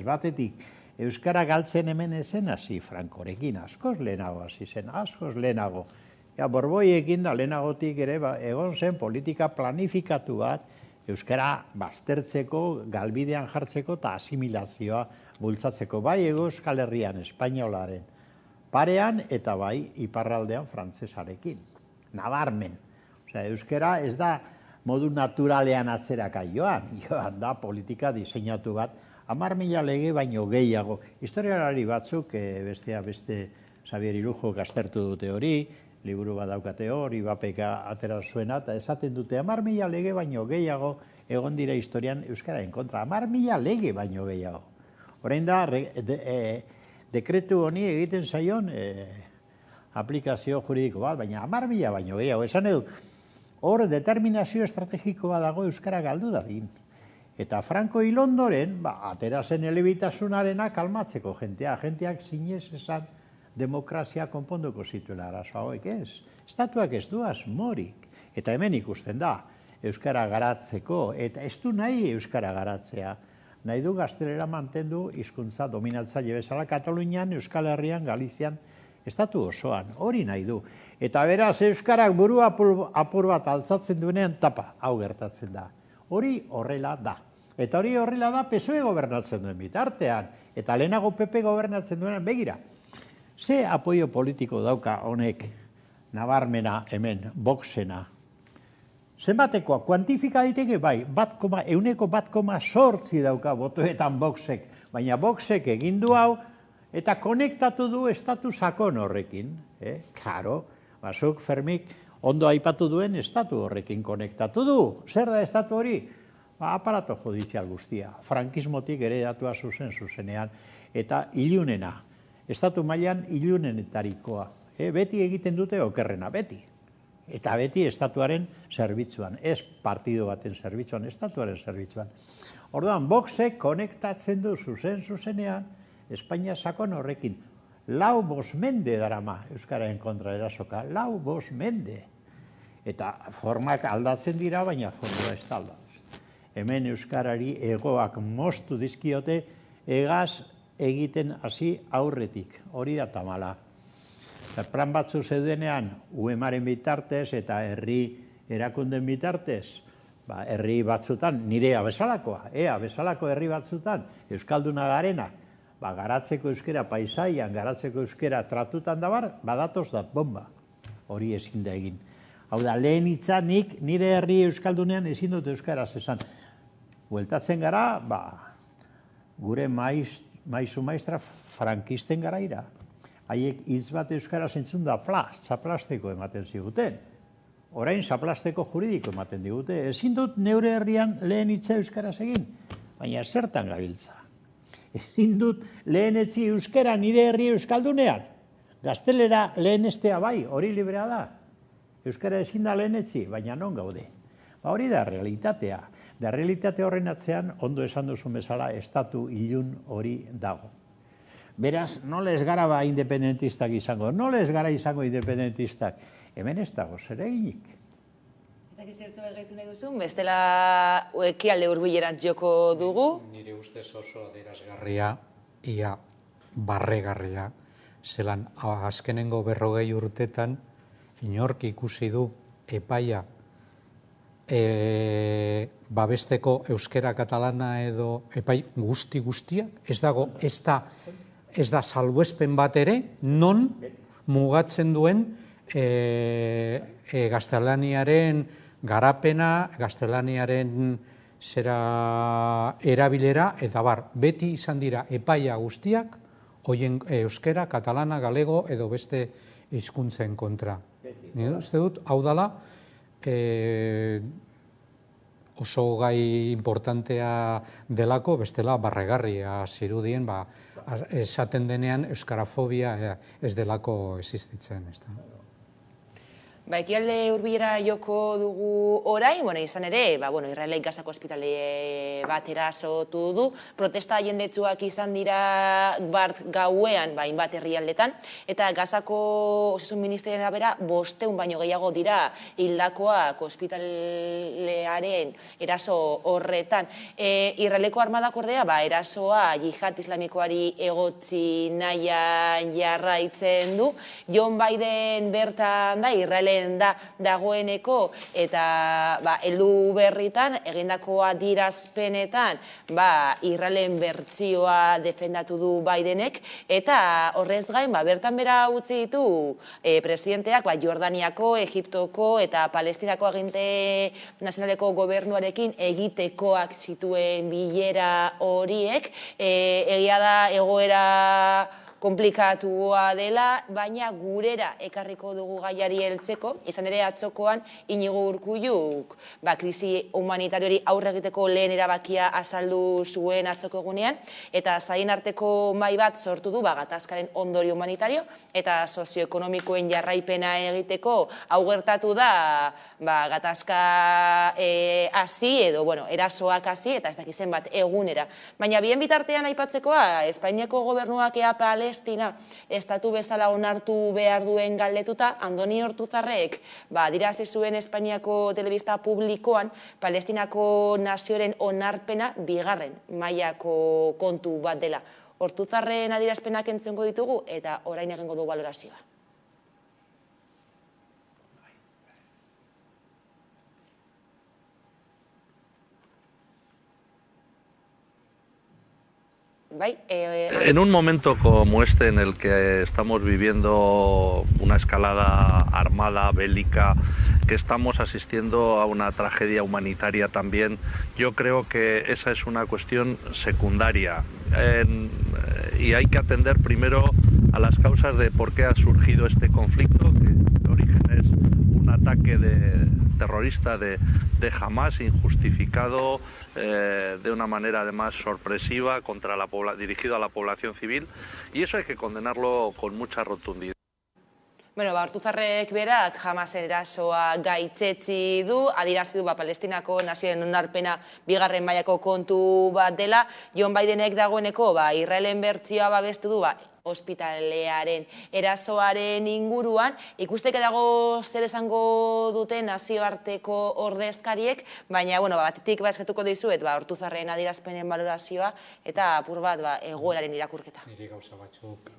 S5: batetik, euskara galtzen hemen ezen hasi frankorekin, askoz lehenago hasi zen, askoz lehenago. Borboiekin da lehenagotik ere egon zen politika planifikatu bat euskara baztertzeko, galbidean jartzeko eta asimilazioa bultzatzeko, bai Euskal Herrian, espainolaren parean eta bai iparraldean frantsesarekin. Nabarmen. Euskara ez da modu naturalean atzeraka joan da politika diseinatu bat, 10.000 lege baino gehiago. Historialari batzuk, beste Xabier Irujo aztertu dute hori, liburu bat daukate hori, bapeka atera zuena, eta esaten dute 10.000 lege baino gehiago egon dira historian euskararen kontra. 10.000 lege baino gehiago. Orain da, dekretu honi egiten zaion aplikazio juridiko bat, baina 10.000 baino gehiago. Esan edo, hor determinazio estrategiko bat dago euskara galdu dadin. Eta Franco hil ondoren, atera zen elebitasunarena kalmatzeko jenteak zinez esan demokrazia konponduko zituela arazo hauek ez. Estatuak ez du asmorik. Eta hemen ikusten da, euskara garatzeko, eta ez du nahi euskara garatzea. Nahi du gaztelera mantendu hizkuntza dominatzaile bezala Katalunian, Euskal Herrian, Galizian, estatu osoan, hori nahi du. Eta beraz, euskarak buru apur bat altzatzen duenean, tapa, hau gertatzen da. Hori horrela da. Eta hori horrela da PSOE gobernatzen duen bitartean. Eta lehenago PP gobernatzen duenean, begira. Ze apoio politiko dauka honek nabarmena hemen, Voxena? Zenbatekoa, kuantifika daiteke, bai, 1,8 dauka botoetan Voxek, baina Voxek egin du hau eta konektatu du estatu sakon horrekin. Karo, zuk Fermik ondo aipatu duen estatu horrekin konektatu du. Zer da estatu hori? Aparato judizial guztia, frankismotik heredatua zuzenean, eta ilunena. Estatu mailan ilunenetarikoa. Beti egiten dute okerrena, beti. Eta beti estatuaren zerbitzuan, ez partido baten zerbitzuan, estatuaren zerbitzuan. Orduan, Voxek konektatzen du zuzenean, Espainia sakon horrekin. 4 mende darama Euskararen kontra erasoka, 4 mende. Eta formak aldatzen dira, baina fondua ez da aldatzen. Hemen Euskarari egoak moztu dizkiote, egaz egiten hasi aurretik, hori da tamala. Plan batzu zeudenean, UEMaren bitartez eta herri erakunden bitartez, herri batzutan, nire abezalakoa, abezalako herri batzutan, Euskalduna garena, garatzeko euskera paisaian, garatzeko euskera tratutan dabar, badatoz da bomba. Hori ezin da egin. Hau da, lehen hitza nik nire herri Euskaldunean ezin dut euskaraz esan. Bueltatzen gara, gure maizu maistra frankisten garaira. Haiek hitz bat euskaraz entzun da zaplasteko ematen ziguten. Orain zaplasteko juridiko ematen digute. Ezin dut neure herrian lehen hitza euskaraz egin, baina zertan gabiltza. Ezin dut lehen etzi euskara nire herri Euskaldunean. Gaztelera lehen estea bai, hori librea da. Euskara ezin da lehen etzi, baina non gaude. Hori da realitatea. Da realitate horren atzean, ondo esan duzun bezala, estatu ilun hori dago. Beraz, nola ez gara independentistak izango, nola ez gara izango independentistak. Hemen ez dago zer eginik.
S21: Eta gizertu bat gaitu nahi duzun, bestela ekialde hurbilerat joko dugu.
S3: Nire ustez oso adierazgarria, ia barregarria, zelan azkenengo 40 urtetan, inork ikusi du epaia babesteko euskera katalana edo epai guztiak, ez dago, ez da salbuespen bat ere, non mugatzen duen gaztelaniaren garapena, gaztelaniaren erabilera, eta beti izan dira epaia guztiak, hoien euskera, katalana, galego edo beste hizkuntzen kontra. Uste dut, hau dala, oso gai importantea delako, bestela barregarria zirudien, esaten denean euskarafobia ez delako existitzen.
S21: Ekialde hurbilera joko dugu orain, izan ere, Israelek Gazako ospitale bat erasotu du, protesta jendetsuak izan dira bart gauean, hainbat herrialdetan, eta Gazako osasun ministerioaren arabera 500 baino gehiago dira hildakoak ospitalearen eraso horretan. Israeleko armadak ordea, erasoa jihad islamikoari egotzi nahian jarraitzen du. John Biden bertan da, Israelen da dagoeneko, eta heldu berritan, egindako adierazpenetan, Israelen bertsioa defendatu du Bidenek, eta horrez gain, bertan bera utzi ditu presidenteak Jordaniako, Egiptoko eta Palestinako aginte nazionaleko gobernuarekin egitekoak zituen bilera horiek. Egia da egoera komplikatua dela, baina gurera ekarriko dugu gaiari heltzeko, izan ere atzokoan Inigo Urkulluk krisi humanitarioari aurre egiteko lehen erabakia azaldu zuen atzoko egunean, eta zaien arteko mahai bat sortu du gatazkaren ondorio humanitario eta sozioekonomikoen jarraipena egiteko. Hau gertatu da gatazka hasi edo erasoak hasi eta ez dakizen bat egunera. Baina bien bitartean aipatzekoa, Espainiako gobernuak ea Palestina estatu bezala onartu behar duen galdetuta, Andoni Ortuzarrek adirazi zuen Espainiako telebista publikoan Palestinako nazioaren onarpena 2. mailako kontu bat dela. Ortuzarren adirazpenak entzungo ditugu eta orain egingo du balorazioa.
S16: En un momento como este en el que estamos viviendo una escalada armada, bélica, que estamos asistiendo a una tragedia humanitaria también, yo creo que esa es una cuestión secundaria y hay que atender primero a las causas de por qué ha surgido este conflicto, que de origen es un ataque terrorista de Hamás injustificado, de una manera además sorpresiva dirigido a la población civil, y eso hay que condenarlo con mucha rotundidad.
S21: Bueno, Ortuzarrek berak Hamasen erasoa gaitzetsi du, adierazi du Palestinako nazioen onarpena bigarren mailako kontu bat dela. John Bidenek dagoeneko Israelen bertsioa babestu du ospitalearen erasoaren inguruan. Ikusteke dago zer esango duten nazioarteko ordezkariek, baina batetik eskatuko dizuet Ortuzarren adierazpenen balorazioa eta apur bat egoeraren irakurketa.
S3: Niri gauza batzuk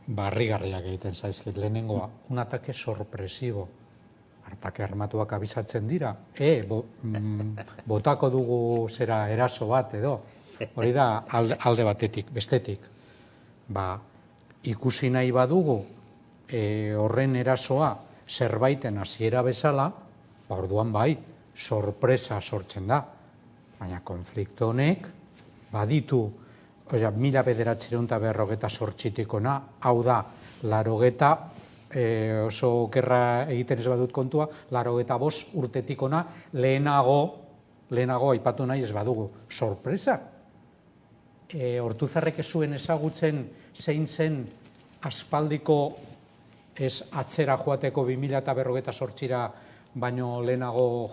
S3: barrigarriak egiten zaizkit. Lehenengoa, un ataque sorpresibo. Atake armatuak abisatzen dira. Botako dugu zera eraso bat edo. Hori da alde batetik, bestetik. Ikusi nahi badugu horren erasoa zerbaiten hasiera bezala, orduan sorpresa sortzen da. Baina konflikto honek baditu 1948tik hona, hau da, 80, oso okerra egiten ez badut kontua, 85 urtetik hona, lehenago aipatu nahi ez badugu. Sorpresa! Ortuzarrek ez zuen ezagutzen zein zen aspaldiko ez atzera joateko 2048ra baino lehenago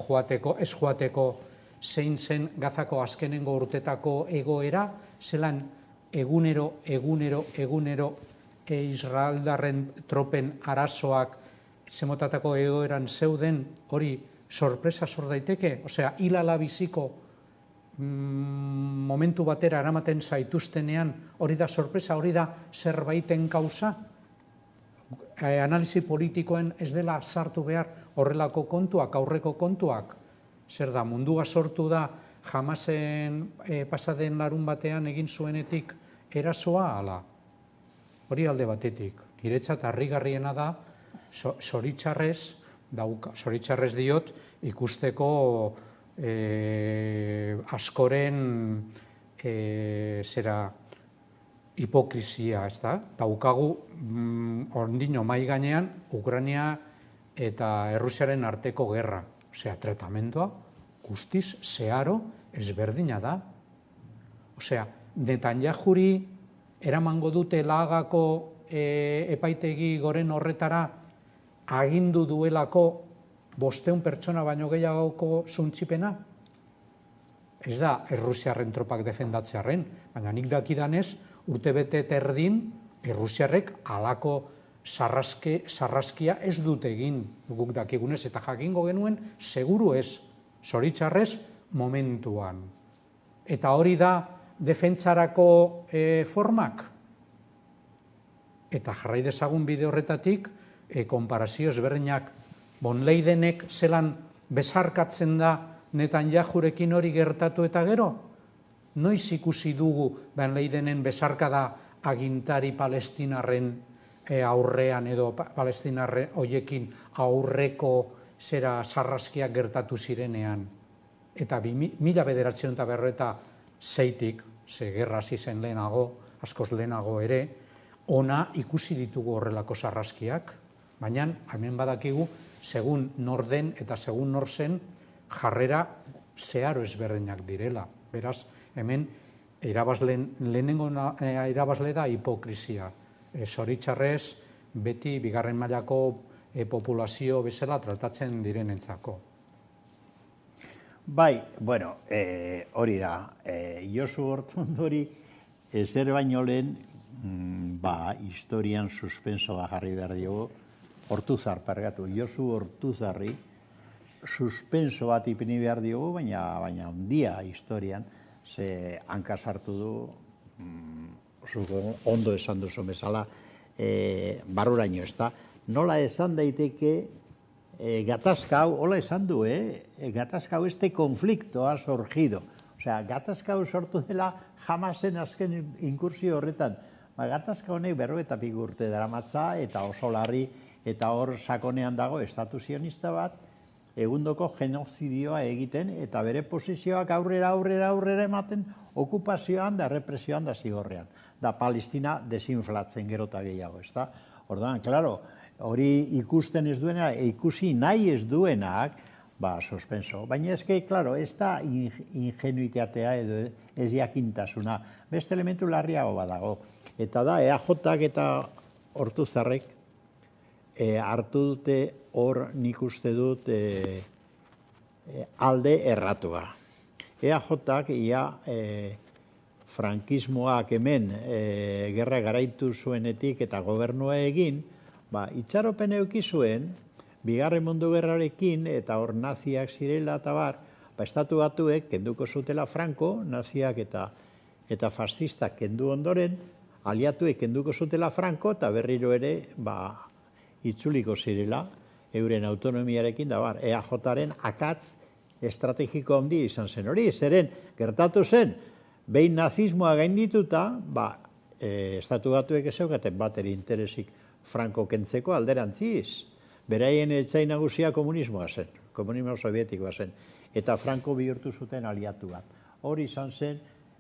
S3: ez joateko zein zen Gazako azkenengo urtetako egoera, zelan egunero Israeldarren tropen arazoak zemotatako egoeran zeuden, hori sorpresa sor daiteke? Osea, hilala biziko momentu batera eramaten zaituztenean, hori da sorpresa, hori da zerbaiten kausa? Analisi politikoen ez dela sartu behar horrelako kontuak, aurreko kontuak? Zer da, mundua sortu da Hamasen pasaden larun batean egin zuenetik erasoa, ala? Hori alde batetik. Niretzat harrigarriena da, zoritxarrez diot, ikusteko askoren hipokrizia, ez da? Daukagu ondino mai gainean Ukraina eta Errusiaren arteko gerra. Osea, tratamendua guztiz zeharo ezberdina da. Osea, Netanyahuri eramango dute Laagako epaitegi goren horretara agindu duelako 500 pertsona baino gehiagoko suntzipena? Ez da Errusiarren tropak defendatzearren, baina nik dakidanez urtebete terdin Errusiarrek halako sarraskia ez dut egin guk dakigunez, eta jakingo genuen seguru ez, zoritxarrez momentuan. Eta hori da defentsarako formak? Eta jarrai dezagun bide horretatik, konparazio ezberdinak, Von Leidenek zelan besarkatzen da Netanyahurekin hori gertatu eta gero? Noiz ikusi dugu Von Leidenen besarkada agintari palestinarren aurrean edo palestinarre hoiekin aurreko sarraskiak gertatu zirenean. Eta 1946tik, ze gerra hasi zen lehenago, askoz lehenago ere, ona ikusi ditugu horrelako sarraskiak, baina hemen badakigu, segun nor den eta segun nor zen, jarrera zeharo ezberdinak direla. Beraz, hemen lehenengo irabazle da hipokrizia. Zoritxarrez, beti bigarren mailako populazio bezala tratatzen direnentzako.
S5: Bai, hori da. Josu Ortundori ezer baino lehen historian suspensoa jarri behar diogu. Josu Ortuzarri suspenso bat ipini behar diogu, baina handia historian, ze hanka sartu du, ondo esan duzu bezala, barruraino ez da. Nola esan daiteke gatazka hau, hola esan du, gatazka hau, este conflicto ha surgido. Osea, gatazka hau sortu dela Hamasen azken inkursio horretan. Gatazka honek 52 urte daramatza eta oso larri eta hor sakonean dago estatu zionista bat, egundoko genozidioa egiten eta bere posizioak aurrera ematen okupazioan da represioan da zigorrean. Da Palestina desinflatzen gero eta gehiago, ezta? Orduan, klaro, hori ikusten ez duena, ikusi nahi ez duenak, suspenso. Baina ezke, klaro, ez da ingenuitatea edo ez jakintasuna. Beste elementu larriago badago. Eta da, EAJak eta Ortuzarrek hartu dute hor nik uste dut alde erratua. EAJak ia frankismoak hemen gerra garaitu zuenetik eta gobernua egin, itxaropen eduki zuen, Bigarren Mundu Gerrarekin eta hor naziak zirela eta estatu batuek kenduko zutela Franco, naziak eta fascistak kendu ondoren, aliatuek kenduko zutela Franco eta berriro ere itzuliko zirela euren autonomiarekin da EAJaren akatz estrategiko handi izan zen hori. Zeren gertatu zen, behin nazismoa gaindituta, estatu batuek ez zeukaten bateri interesik Franco kentzeko alderantziz. Beraien etxai nagusia komunismoa zen, komunismo sovietikoa zen, eta Franco bihurtu zuten aliatu bat. Hori izan zen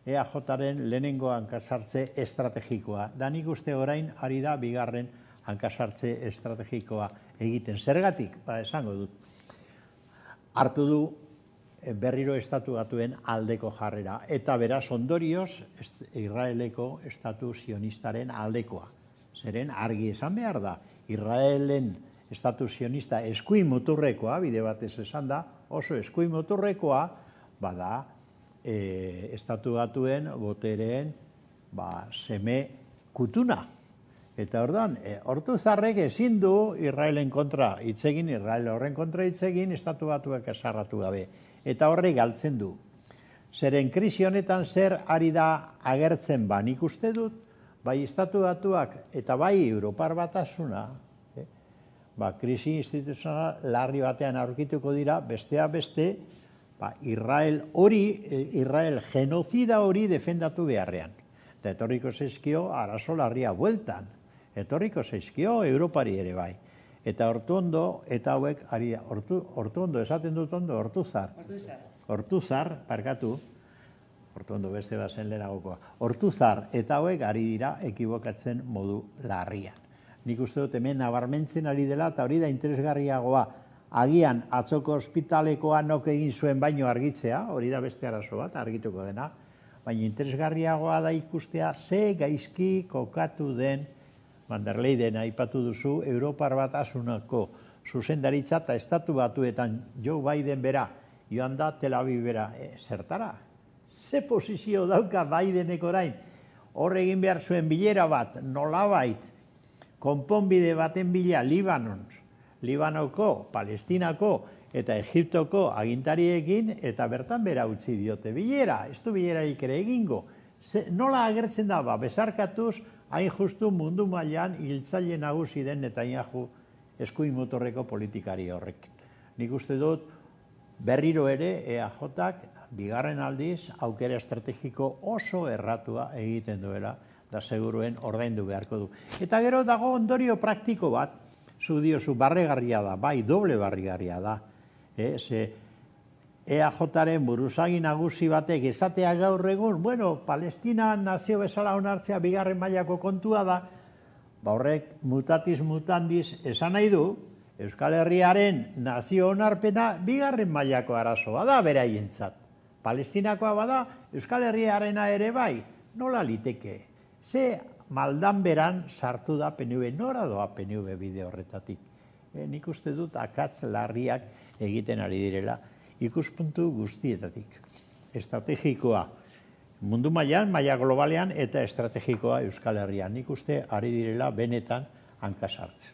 S5: EAJaren lehenengo hankasartze estrategikoa. Da nik uste orain ari da bigarren hankasartze estrategikoa egiten. Zergatik? Esango dut. Hartu du berriro estatu batuen aldeko jarrera. Eta beraz ondorioz Israeleko estatu zionistaren aldekoa. Zeren argi esan behar da. Israelen estatu zionista eskuin muturrekoa, bide batez esan da, oso eskuin muturrekoa, bada estatu batuen botereen seme kutuna. Eta orduan, Ortuzarrek ezin du Israelen kontra hitzegin, Israel horren kontra hitzegin, estatu batuak esarratu gabe. Eta horrek galtzen du. Zeren krisi honetan zer ari da agertzen nik uste dut, bai estatu batuak eta bai Europar Batasuna, krisi instituzional larri batean aurkituko dira, bestea beste, Israel genozida hori defendatu beharrean. Eta etorriko zaizkio arazo larria bueltan. Etorriko zaizkio Europari ere bai. Eta Ortuondo, eta hauek, Ortuondo, esaten dut ondo, Ortuzar, parkatu, Ortuondo beste bazen lehenagokoa, Ortuzar, eta hauek ari dira ekibokatzen modu larrian. Nik uste dut hemen nabarmentzen ari dela, eta hori da interesgarriagoa, agian atzoko ospitalekoa nok egin zuen baino argitzea, hori da beste arazo bat, argituko dena, baina interesgarriagoa da ikustea ze gaizki kokatu den, Manderleiden aipatu duzu, Europar Batasunako zuzendaritza eta estatu batuetan Joe Biden bera, joan da Tel Aviv bera, zertara? Ze posizio dauka Bidenek orain? Hor egin behar zuen bilera bat, nolabait, konponbide baten bila Libanoko, Palestinako eta Egiptoko agintariekin eta bertan bera utzi diote bilera, ez du bilerarik ere egingo. Nola agertzen da, besarkatuz, hain justu mundu mailan hiltzaile nagusi den Netanyahu eskuin motorreko politikari horrek. Nik uste dut berriro ere EAJak bigarren aldiz aukera estrategiko oso erratua egiten duela da seguruen ordaindu beharko du. Eta gero dago ondorio praktiko bat, zu diozu barregarria da, bai doble barregarria da. EAJaren buruzagi nagusi batek esatea gaur egun, Palestina nazio bezala onartzea bigarren mailako kontua da, horrek mutatiz mutandis esan nahi du, Euskal Herriaren nazio onarpena bigarren mailako arazoa da beraientzat. Palestinakoa bada, Euskal Herriarena ere bai, nola liteke? Ze maldan beran sartu da PNV, nora doa PNV bide horretatik? Nik uste dut akatz larriak egiten ari direla, ikuspuntu guztietatik. Estrategikoa mundu mailan, maila globalean eta estrategikoa Euskal Herrian. Nik uste ari direla benetan hankasartzen.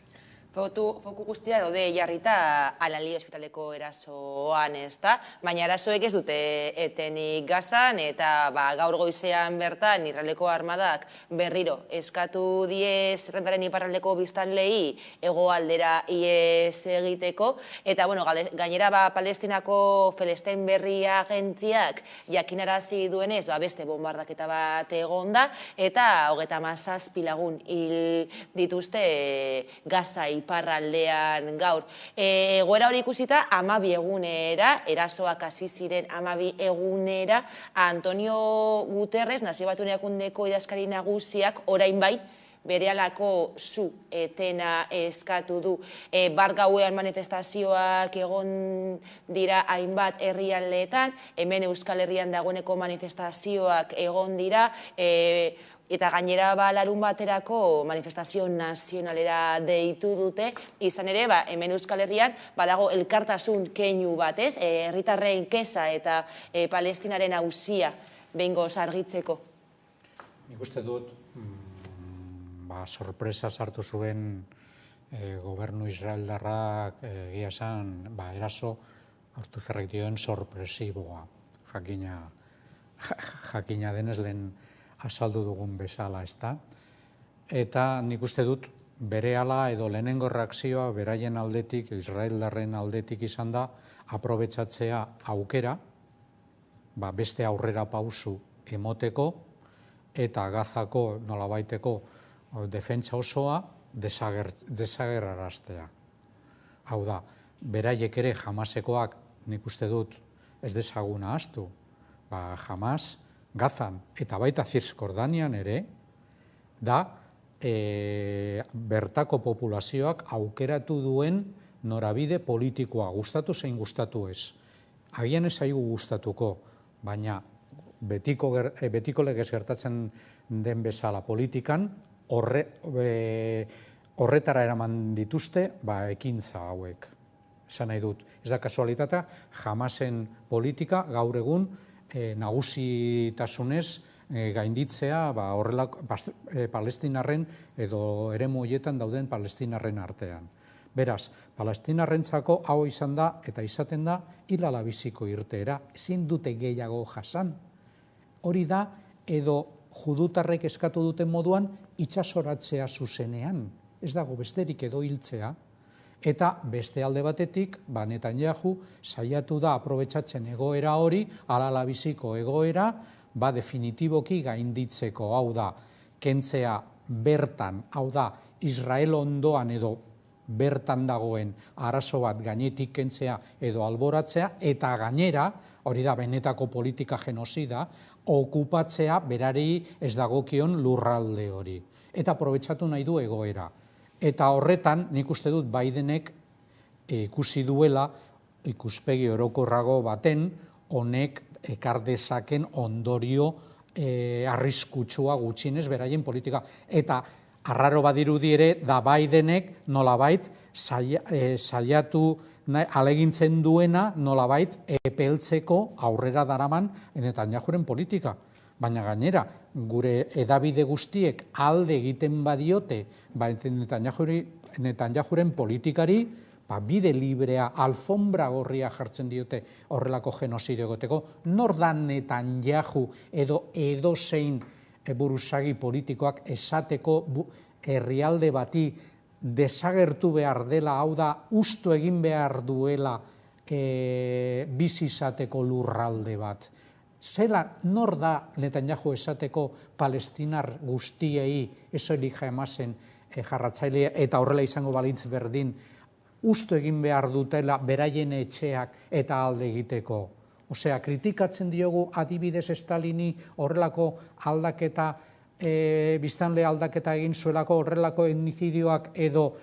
S21: foku guztia daude jarrita Al-Ali ospitaleko erasoan, ezta? Baina erasoek ez dute etenik Gazan, eta gaur goizean bertan Israeleko armadak berriro eskatu die zerrendaren iparraldeko biztanleei hegoaldera ihes egiteko, eta gainera Palestinako Felesten Berri agentziak jakinarazi duenez beste bombardaketa bat egonda, eta 37 lagun hil dituzte Gaza iparraldean gaur. Egoera hori ikusita 12 egunera, erasoak hasi ziren 12 egunera, Antonio Guterres, Nazio Batuen Erakundeko idazkari nagusiak, orain bai, berehalako su etena eskatu du. Bart gauean manifestazioak egon dira hainbat herrialdeetan, hemen Euskal Herrian dagoeneko manifestazioak egon dira, eta gainera larun baterako manifestazio nazionalera deitu dute, izan ere, hemen Euskal Herrian badago elkartasun keinu bat, ez? Herritarren keza eta Palestinaren auzia behingoz argitzeko.
S3: Nik uste dut, sorpresa sartu zuen gobernu israeldarrak egia esan, eraso hartu zerrek dioen sorpresiboa. Jakina denez lehen azaldu dugun bezala, ezta? Eta nik uste dut berehala edo lehenengo reakzioa beraien aldetik, israeldarren aldetik izan da, aprobetxatzea aukera, beste aurrera pausu emoteko, eta Gazako nolabaiteko defentsa osoa desagerraraztea. Hau da, beraiek ere Hamasekoak, nik uste dut, ez dezaguna ahaztu, Hamas, Gazan eta baita Zirskordanian ere, da bertako populazioak aukeratu duen norabide politikoa, gustatu zein gustatu ez. Agian ez zaigu gustatuko, baina betiko legez gertatzen den bezala politikan, horretara eraman dituzte ekintza hauek. Esan nahi dut, ez da kasualitatea, Hamasen politika gaur egun nagusitasunez gainditzea palestinarren edo eremu horietan dauden palestinarren artean. Beraz, palestinarrentzako hau izan da eta izaten da hilala biziko irteera, ezin dute gehiago jasan. Hori da, edo judutarrek eskatu duten moduan itsasoratzea zuzenean, ez dago besterik edo hiltzea, eta beste alde batetik, Netanyahu saiatu da aprobetxatzen egoera hori, halala biziko egoera, definitiboki gainditzeko, hau da, kentzea bertan, hau da, Israel ondoan edo bertan dagoen arazo bat gainetik kentzea edo alboratzea, eta gainera, hori da benetako politika genozida, okupatzea berari ez dagokion lurralde hori. Eta aprobetxatu nahi du egoera. Eta horretan, nik uste dut Bidenek ikusi duela, ikuspegi orokorrago baten, honek ekar dezaken ondorio arriskutsua gutxinez beraien politika. Eta arraro badirudi ere, da Bidenek nolabait saiatu alegintzen duena nolabait epeltzeko aurrera daraman Netanyahuren politika. Baina gainera, gure edabide guztiek alde egiten badiote Netanyahuren politikari, bide librea, alfombra gorria jartzen diote horrelako genozide egoteko. Nor da Netanyahu edo edozein buruzagi politikoak esateko herrialde bati desagertu behar dela, hau da, ustu egin behar duela bizi izateko lurralde bat. Zela, nor da Netanyahu esateko palestinar guztiei, esoilik Hamasen jarratzaile eta horrela izango balitz berdin, ustu egin behar dutela beraien etxeak eta alde egiteko. Osea, kritikatzen diogu adibidez Stalini horrelako aldaketa, biztanle aldaketa egin zuelako horrelako etnizidioak edo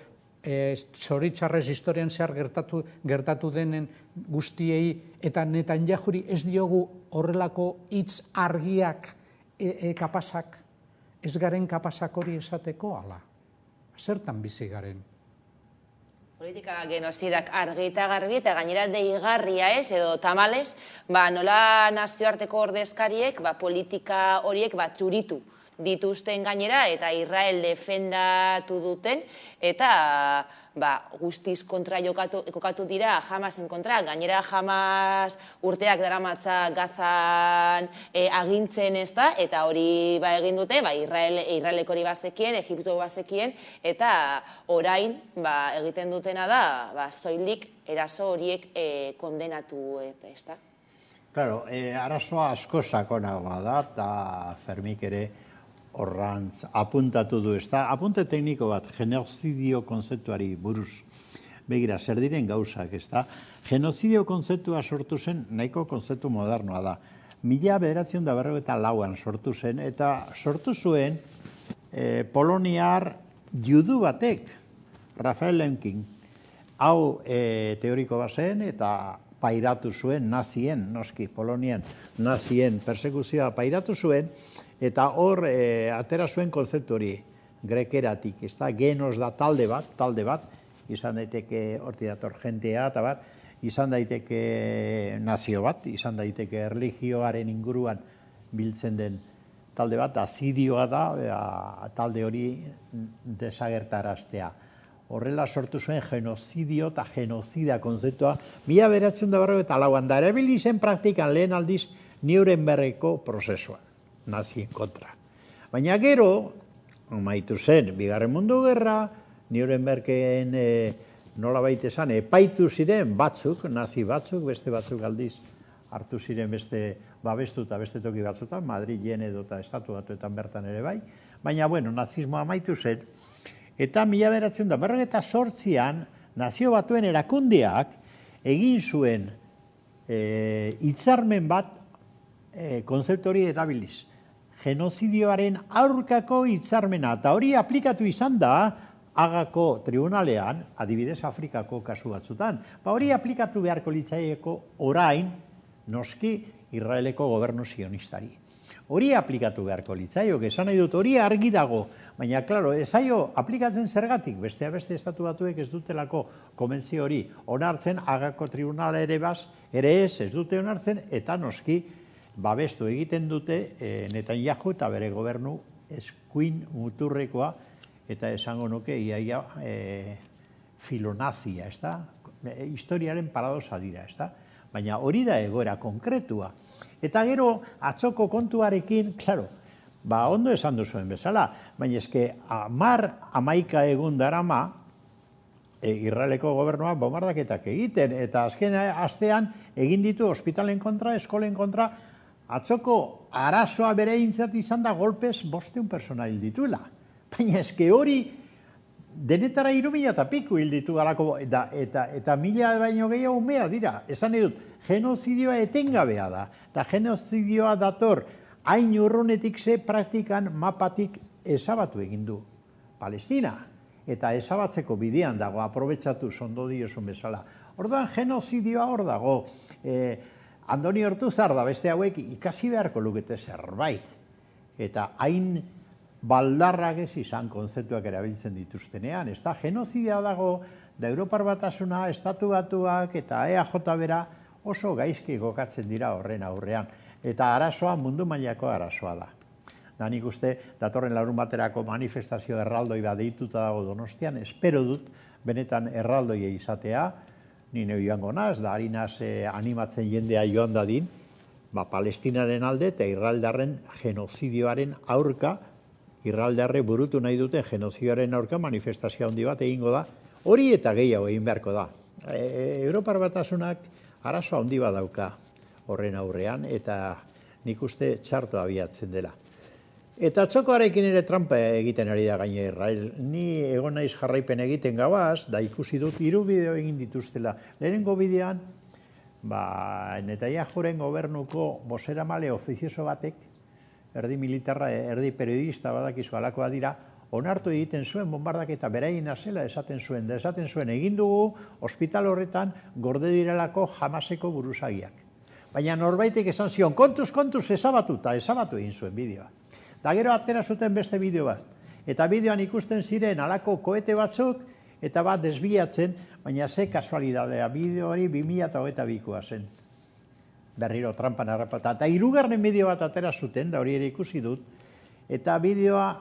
S3: zoritxarrez historian zehar gertatu denen guztiei, eta Netanyahuri ez diogu horrelako hitz argiak kapasak, ez garen kapasak hori esateko, ala. Zertan bizi garen?
S21: Politika genozidak argi eta garbi eta gainera deigarria ez, edo tamalez, nola nazioarteko ordezkariek politika horiek txuritu dituzten gainera, eta Israel defendatu duten, eta guztiz kontra kokatu dira Hamasen kontra. Gainera Hamas urteak daramatza Gazan agintzen, eta hori egin dute, Israelek hori bazekien, Egipto bazekien, eta orain egiten dutena da soilik eraso horiek kondenatu, ezta?
S5: Claro, arazoa asko sakonagoa da, eta Fermik ere horrantz apuntatu du, ezta? Apunte tekniko bat, genozidio konzeptuari buruz. Begira, zer diren gauzak, ezta? Genozidio konzeptua sortu zen, nahiko konzeptu modernoa da. 1994an sortu zen, eta sortu zuen poloniar judu batek, Rafael Lemkin. Hau teoriko bat zen, eta pairatu zuen nazien, noski, Polonian nazien persekuzioa pairatu zuen, eta hor atera zuen konzeptu hori grekeratik, ez da, genos da talde bat, izan daiteke horti dator jentea, eta bat, izan daiteke nazio bat, izan daiteke erlijioaren inguruan biltzen den talde bat, azidioa da, talde hori desagertaraztea. Horrela sortu zuen genozidio eta genozida konzeptua 1994an da erabili zen praktikan lehen aldiz Nurembergeko prozesuan, nazien kontra. Baina gero, amaitu zen, Bigarren Mundu Gerra, Nurembergen nolabait esan, epaitu ziren batzuk, nazi batzuk, beste batzuk aldiz hartu ziren beste babestu eta beste toki batzutan, Madrilen edo eta estatu batuetan bertan ere bai, baina, bueno, nazismoa amaitu zen, eta 1948an Nazio Batuen erakundeak egin zuen hitzarmen bat konzeptu hori erabiliz. Genozidioaren aurkako hitzarmena, eta hori aplikatu izan da Hagako tribunalean, adibidez Afrikako kasu batzutan. Hori aplikatu beharko litzaieko orain, noski, Israeleko gobernu sionistari. Hori aplikatu beharko litzaiok, esan nahi dut, hori argi dago, baina, klaro, ez zaio aplikatzen zergatik, beste estatu batuek ez dutelako konbentzio hori onartzen, Hagako tribunala ere ez dute onartzen, eta noski, babestu egiten dute Netanyahu eta bere gobernu eskuin muturrekoa, eta esango nuke iaia filonazia, ez da? Historiaren paradoxa dira, ez da? Baina hori da egoera konkretua. Eta gero, atzoko kontuarekin, klaro, ondo esan duzuen bezala, baina eske 11 egun darama Israeleko gobernuak bombardaketak egiten, eta azken astean egin ditu ospitalen kontra, eskolen kontra, atzoko arazoa bere intzat izan da golpez 500 pertsona hil dituela. Baina eske hori denetara 3.000 eta piku hil ditu galako, eta 1.000 baino gehiago umea dira. Esan edut, genozidioa etengabea da, eta genozidioa dator hain urrunetik ze praktikan mapatik ezabatu egin du Palestina. Eta ezabatzeko bidean dago, aprobetsatu ondo diozun bezala. Orduan, genozidioa hor dago. Andoni Ortuzar da beste hauek ikasi beharko lukete zerbait. Eta hain baldarrak ez izan konzeptuak erabiltzen dituztenean. Ez da, genozidia dago, da Europar Batasuna, Estatu Batuak eta EAJ bera oso gaizki gokatzen dira horren aurrean. Eta arazoa mundu mailako arazoa da. Da nik uste, datorren larun baterako manifestazio erraldoi bat deituta dago Donostian, espero dut benetan erraldoia izatea, ni neu joango naz, da harinaz animatzen jendea joan dadin, Palestinaren alde eta Israeldarren genozidioaren aurka, Israeldarre burutu nahi duten genozidioaren aurka manifestazio handi bat egingo da, hori eta gehiago egin beharko da. Europar Batasunak arazo handi bat dauka horren aurrean, eta nik uste txarto abiatzen dela. Eta txokoarekin ere trampa egiten ari da gaine Israel. Ni egon naiz jarraipen egiten gabaz, da ikusi dut 3 bideo egin dituztela. Lehenengo bidean, Netanyahuren gobernuko bozeramale ofizioso batek, erdi militarra, erdi periodista badakizu alakoa dira, onartu egiten zuen bombardaketa beraien zela esaten zuen. Da esaten zuen egin dugu ospital horretan gorde direlako Hamaseko buruzagiak. Baina norbaitek esan zion, kontuz, ezabatu, eta ezabatu egin zuen bideoa. Da gero atera zuten beste bideo bat. Eta bideoan ikusten ziren alako koete batzuk, eta bat desbiatzen, baina ze kasualidadea, bideo hori 2022koa zen. Berriro trampan harrapata. Eta 3. bideo bat atera zuten, da hori ere ikusi dut, eta bideoa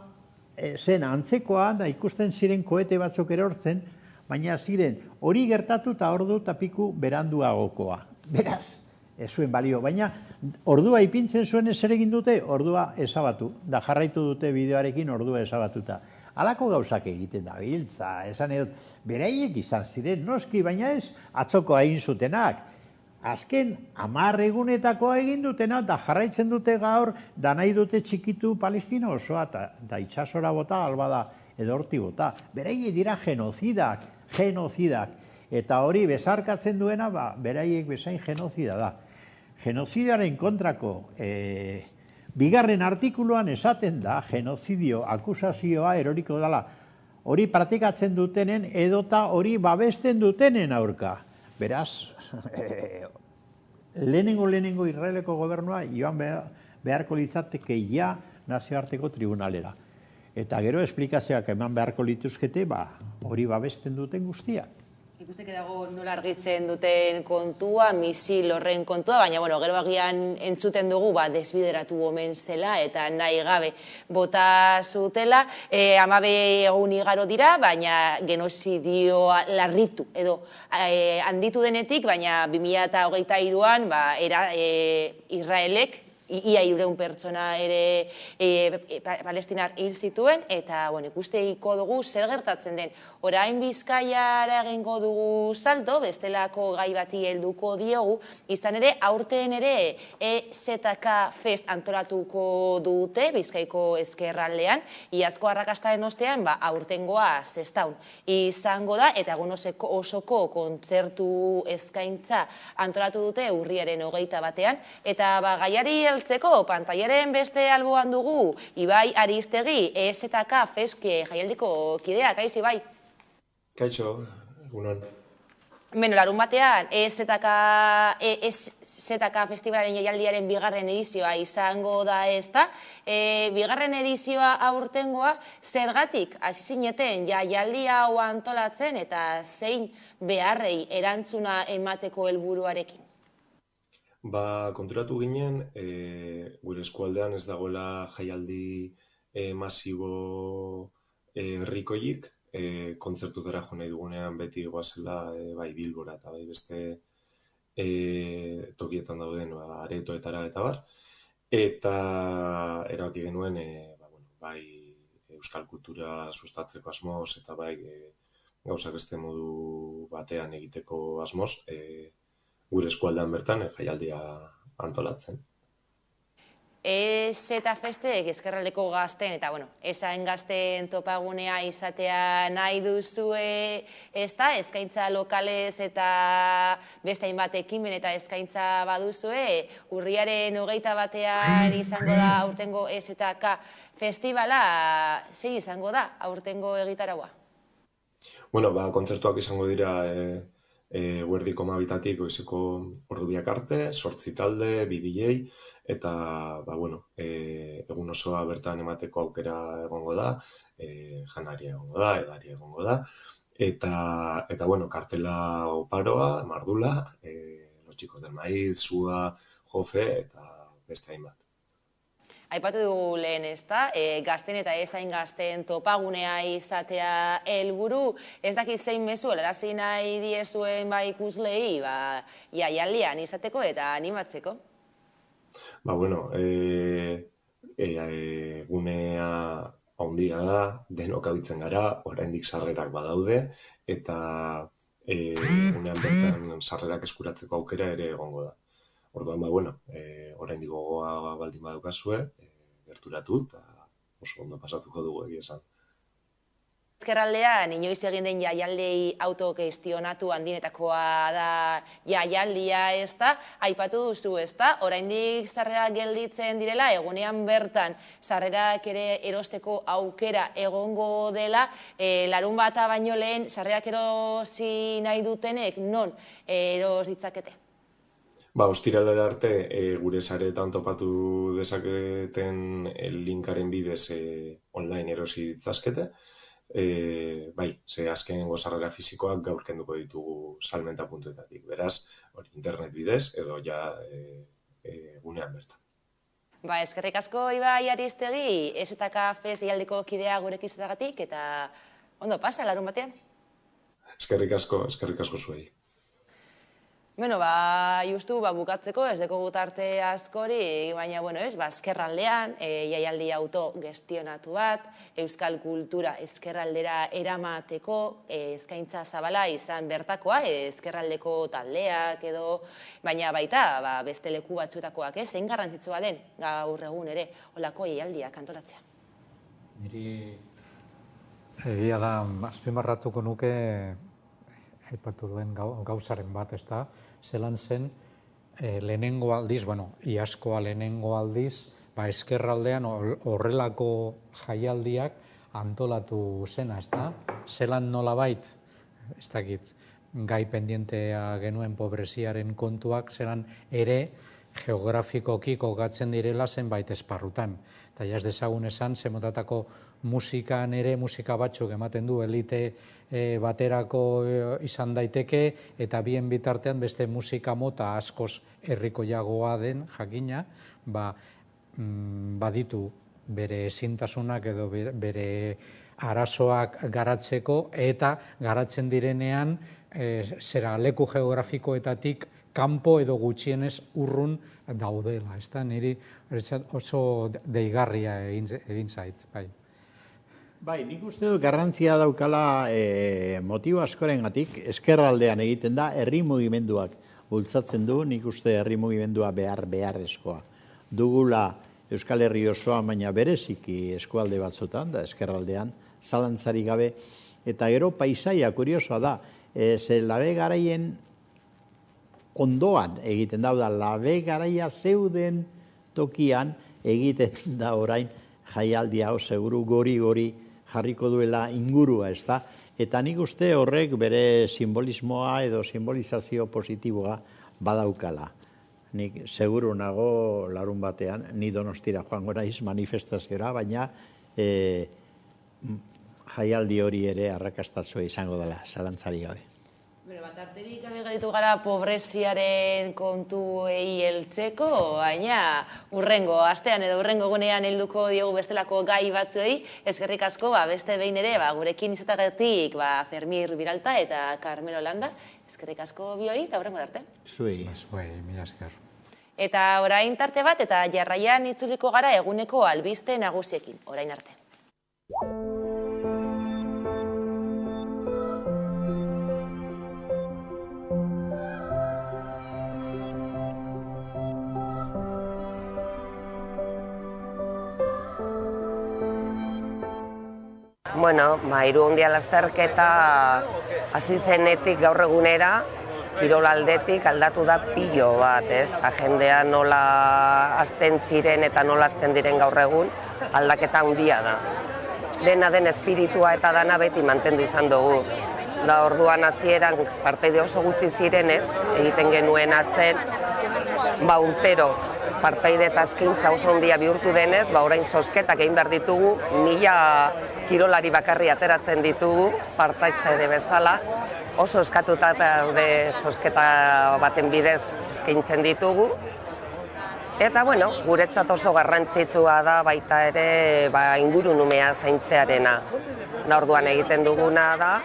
S5: zen antzekoa, da ikusten ziren koete batzuk erortzen, baina ziren hori gertatu eta ordu eta piku beranduagokoa. Beraz, ez zuen balio, baina ordua ipintzen zuen zer egin dute, ordua ezabatu, da jarraitu dute bideoarekin ordua ezabatuta. Halako gauzak egiten da biltza, esan edut, beraiek izan ziren, noski, baina ez atzoko egin zutenak. Azken 10 egunetakoa egin dutena, da jarraitzen dute gaur, da nahi dute txikitu Palestina osoa, da itsasora bota, albada edo horti bota. Beraiek dira genozidak. Eta hori besarkatzen duena, beraiek bezain genozida da. Genozidaren kontrako bigarren artikuluan esaten da, genozidio akusazioa eroriko dela. Hori praktikatzen dutenen edota hori babesten dutenen aurka. Beraz, lehenengo Israeleko gobernua joan beharko litzateke ja nazioarteko tribunalera. Eta gero esplikazioak eman beharko lituzkete, hori babesten duten guztiak.
S21: Ikusteke dago nola argitzen duten kontua, misil horren kontua, baina gero agian entzuten dugu desbideratu omen zela eta nahi gabe bota zutela. 12 egun igaro dira, baina genozidioa larritu edo handitu denetik, baina 2023an Israelek ia 300 pertsona ere palestinar hil zituen, eta ikusteko dugu zer gertatzen den. Orain Bizkaiara egingo dugu salto, bestelako gai bati helduko diogu, izan ere, aurten ere EZK Fest antolatuko dute Bizkaiko ezkerraldean, iazko arrakastaren ostean, aurtengoa Sestaun izango da, eta egun osoko kontzertu eskaintza antolatu dute urriaren 21ean, eta gaiari heltzeko pantailaren beste alboan dugu Ibai Aristegi, EZK Fest jaialdiko kidea, kaiz Ibai?
S4: Kaixo, egunon.
S21: Larun batean, EZK Festivalaren jaialdiaren bigarren edizioa izango da ezta. Bigarren edizioa aurtengoa, zergatik hasi zineten jaialdi hau antolatzen eta zein beharrei erantzuna emateko helburuarekin?
S4: Konturatu ginen, gure eskualdean ez dagoela jaialdi masibo herrikoirik, kontzertutara jo nahi dugunean beti goazela bai Bilbora eta bai beste tokietan dauden aretoetara eta bar. Eta erabaki genuen bai euskal kultura sustatzeko asmoz eta bai gauzak beste modu batean egiteko asmoz, gure eskualdean bertan jaialdia antolatzen.
S21: EZK Festek ezkerraldeko gazten eta ezain gazten topagunea izatea nahi duzue, eskaintza lokalez eta beste hainbat ekimen eta eskaintza baduzue, urriaren 21ean izango da aurtengo EZK Festivala, zein izango da aurtengo egitaraua?
S4: Kontzertuak izango dira guerdiko 12 goizeko ordu biak arte, 8 talde, 2 DJ, eta egun osoa bertan emateko aukera egongo da, janaria egongo da, edaria egongo da, eta kartela oparoa, mardula, Los Chicos del Maíz, Sua, Jofe eta beste hainbat.
S21: Aipatu dugu lehen, gazten eta ezain gazten topagunea izatea helburu, ez dakit zein mezu, helarazi nahi diezuen ikuslei, jaialdian izateko eta animatzeko?
S4: Gunea handia da, denok abitzen gara, oraindik sarrerak badaude, eta gunean bertan sarrerak eskuratzeko aukera ere egongo da. Orduan, oraindik gogoa baldin badukazue, gerturatu eta oso ondo pasatuko dugu egia esan.
S21: Ezkerraldean, inoiz egin den jaialdi autogestionatu handinetakoa da jaialdia aipatu duzu oraindik sarrerak gelditzen direla, egunean bertan sarrerak ere erosteko aukera egongo dela, larun bata baino lehen sarrerak erosi nahi dutenek non eros ditzakete?
S4: Ostiralera arte gure sareetan topatu dezaketen linkaren bidez online erosi ditzazkete. Azkenengo sarrera fisikoak gaur kenduko ditugu salmenta puntuetatik. Beraz, internet bidez edo ja gunean bertan.
S21: Eskerrik asko Ibai Aristegi, STK Fest jaialdiko kidea gurekin izatagatik, eta ondo pasa, larun batean.
S4: Eskerrik asko zuei.
S21: Justu bukatzeko ez dekogu tarte askori, baina, ezkerraldean, jaialdi autogestionatu bat, euskal kultura ezkerraldera eramateko, eskaintza zabala izan bertakoa, ezkerraldeko taldeak edo, baina baita, beste leku batzuetakoak, zein garrantzitsua den gaur egun ere, olako jaialdiak antolatzea.
S3: Niri egia da, azpimarratuko nuke, aipatu duen gauzaren bat, ez da, zelan zen lehenengo aldiz, iazkoa lehenengo aldiz, ezkerraldean horrelako jaialdiak antolatu zena, ez da, zelan nolabait, ez dakit, gai pendientea genuen pobreziaren kontuak, zelan ere geografikoki kokatzen direla zenbait esparrutan. Eta jaz dezagun esan, zemotatako musikan ere, musika batzuk ematen du elite baterako izan daiteke, eta bien bitartean beste musika mota askoz herrikoiagoa den jakina, baditu bere ezintasunak edo bere arazoak garatzeko, eta garatzen direnean zera leku geografikoetatik kanpo edo gutxienez urrun daudela. Niri oso deigarria egin zait.
S5: Nik uste dut garrantzia daukala motibo askorengatik ezkerraldean egiten da, herri mugimenduak bultzatzen du, nik uste herri mugimendua beharrezkoa. Dugula Euskal Herri osoa, baina bereziki eskualde batzutan, da ezkerraldean, zalantzarik gabe, eta gero paisaia kuriosoa da, ze labe garaien ondoan egiten da, labe garaia zeuden tokian egiten da orain jaialdi hau seguru gori jarriko duela ingurua, ez da? Eta nik uste horrek bere simbolismoa edo simbolizazio positiboa badaukala. Nik seguru nago larun batean, ni Donostira joango naiz manifestaziora, baina jaialdi hori ere arrakastatsua izango dela, zalantzari gabe.
S21: Arterik garitu gara pobreziaren kontuei heltzeko, baina urrengo astean edo urrengo gunean helduko diogu bestelako gai batzuei, eskerrik asko beste behin ere gurekin izatagatik Fermir Biralta eta Carmelo Landa, eskerrik asko bioi eta urrengo arte.
S3: Zuei, mila esker.
S21: Eta orain tarte bat eta jarraian itzuliko gara eguneko albiste nagusiekin, orain arte. Hiru lasterketa hasi zenetik gaur egunera, kirol aldetik aldatu da pilo bat, ez? Jendea nola hasten ziren eta nola hasten diren gaur egun, aldaketa handia da. Dena den espiritua eta dana beti mantendu izan dugu. Orduan hasieran partaide oso gutxi zirenez, egiten genuen atzen, urtero partaide eta eskaintza oso handia bihurtu denez, orain zozketak egin behar ditugu, 1000 kirolari bakarri ateratzen ditugu, partaitzaile bezala, oso eskatuta daude zozketa baten bidez eskaintzen ditugu. Eta, guretzat oso garrantzitsua da baita ere ingurunumea zaintzearena. Orduan egiten duguna da,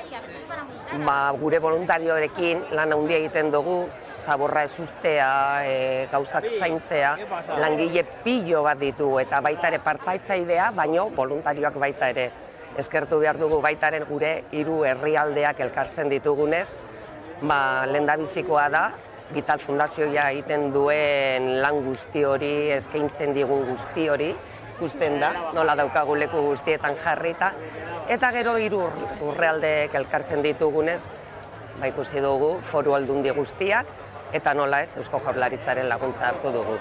S21: gure voluntarioekin lan handia egiten dugu, zaborra ez ustea, gauzak zaintzea, langile pilo bat ditugu eta baita ere partaitzailea, baino voluntarioak baita ere. Eskertu behar dugu baitaren gure 3 herrialdeak elkartzen ditugunez, lehendabizikoa da, Vital Fundazioa egiten duen lan guzti hori, eskaintzen digun guzti hori, ikusten da, nola daukagu leku guztietan jarrita, eta gero 3 herrialdeek elkartzen ditugunez, ikusi dugu foru aldundi guztiak, eta nola ez, Eusko Jaurlaritzaren laguntza hartu dugu.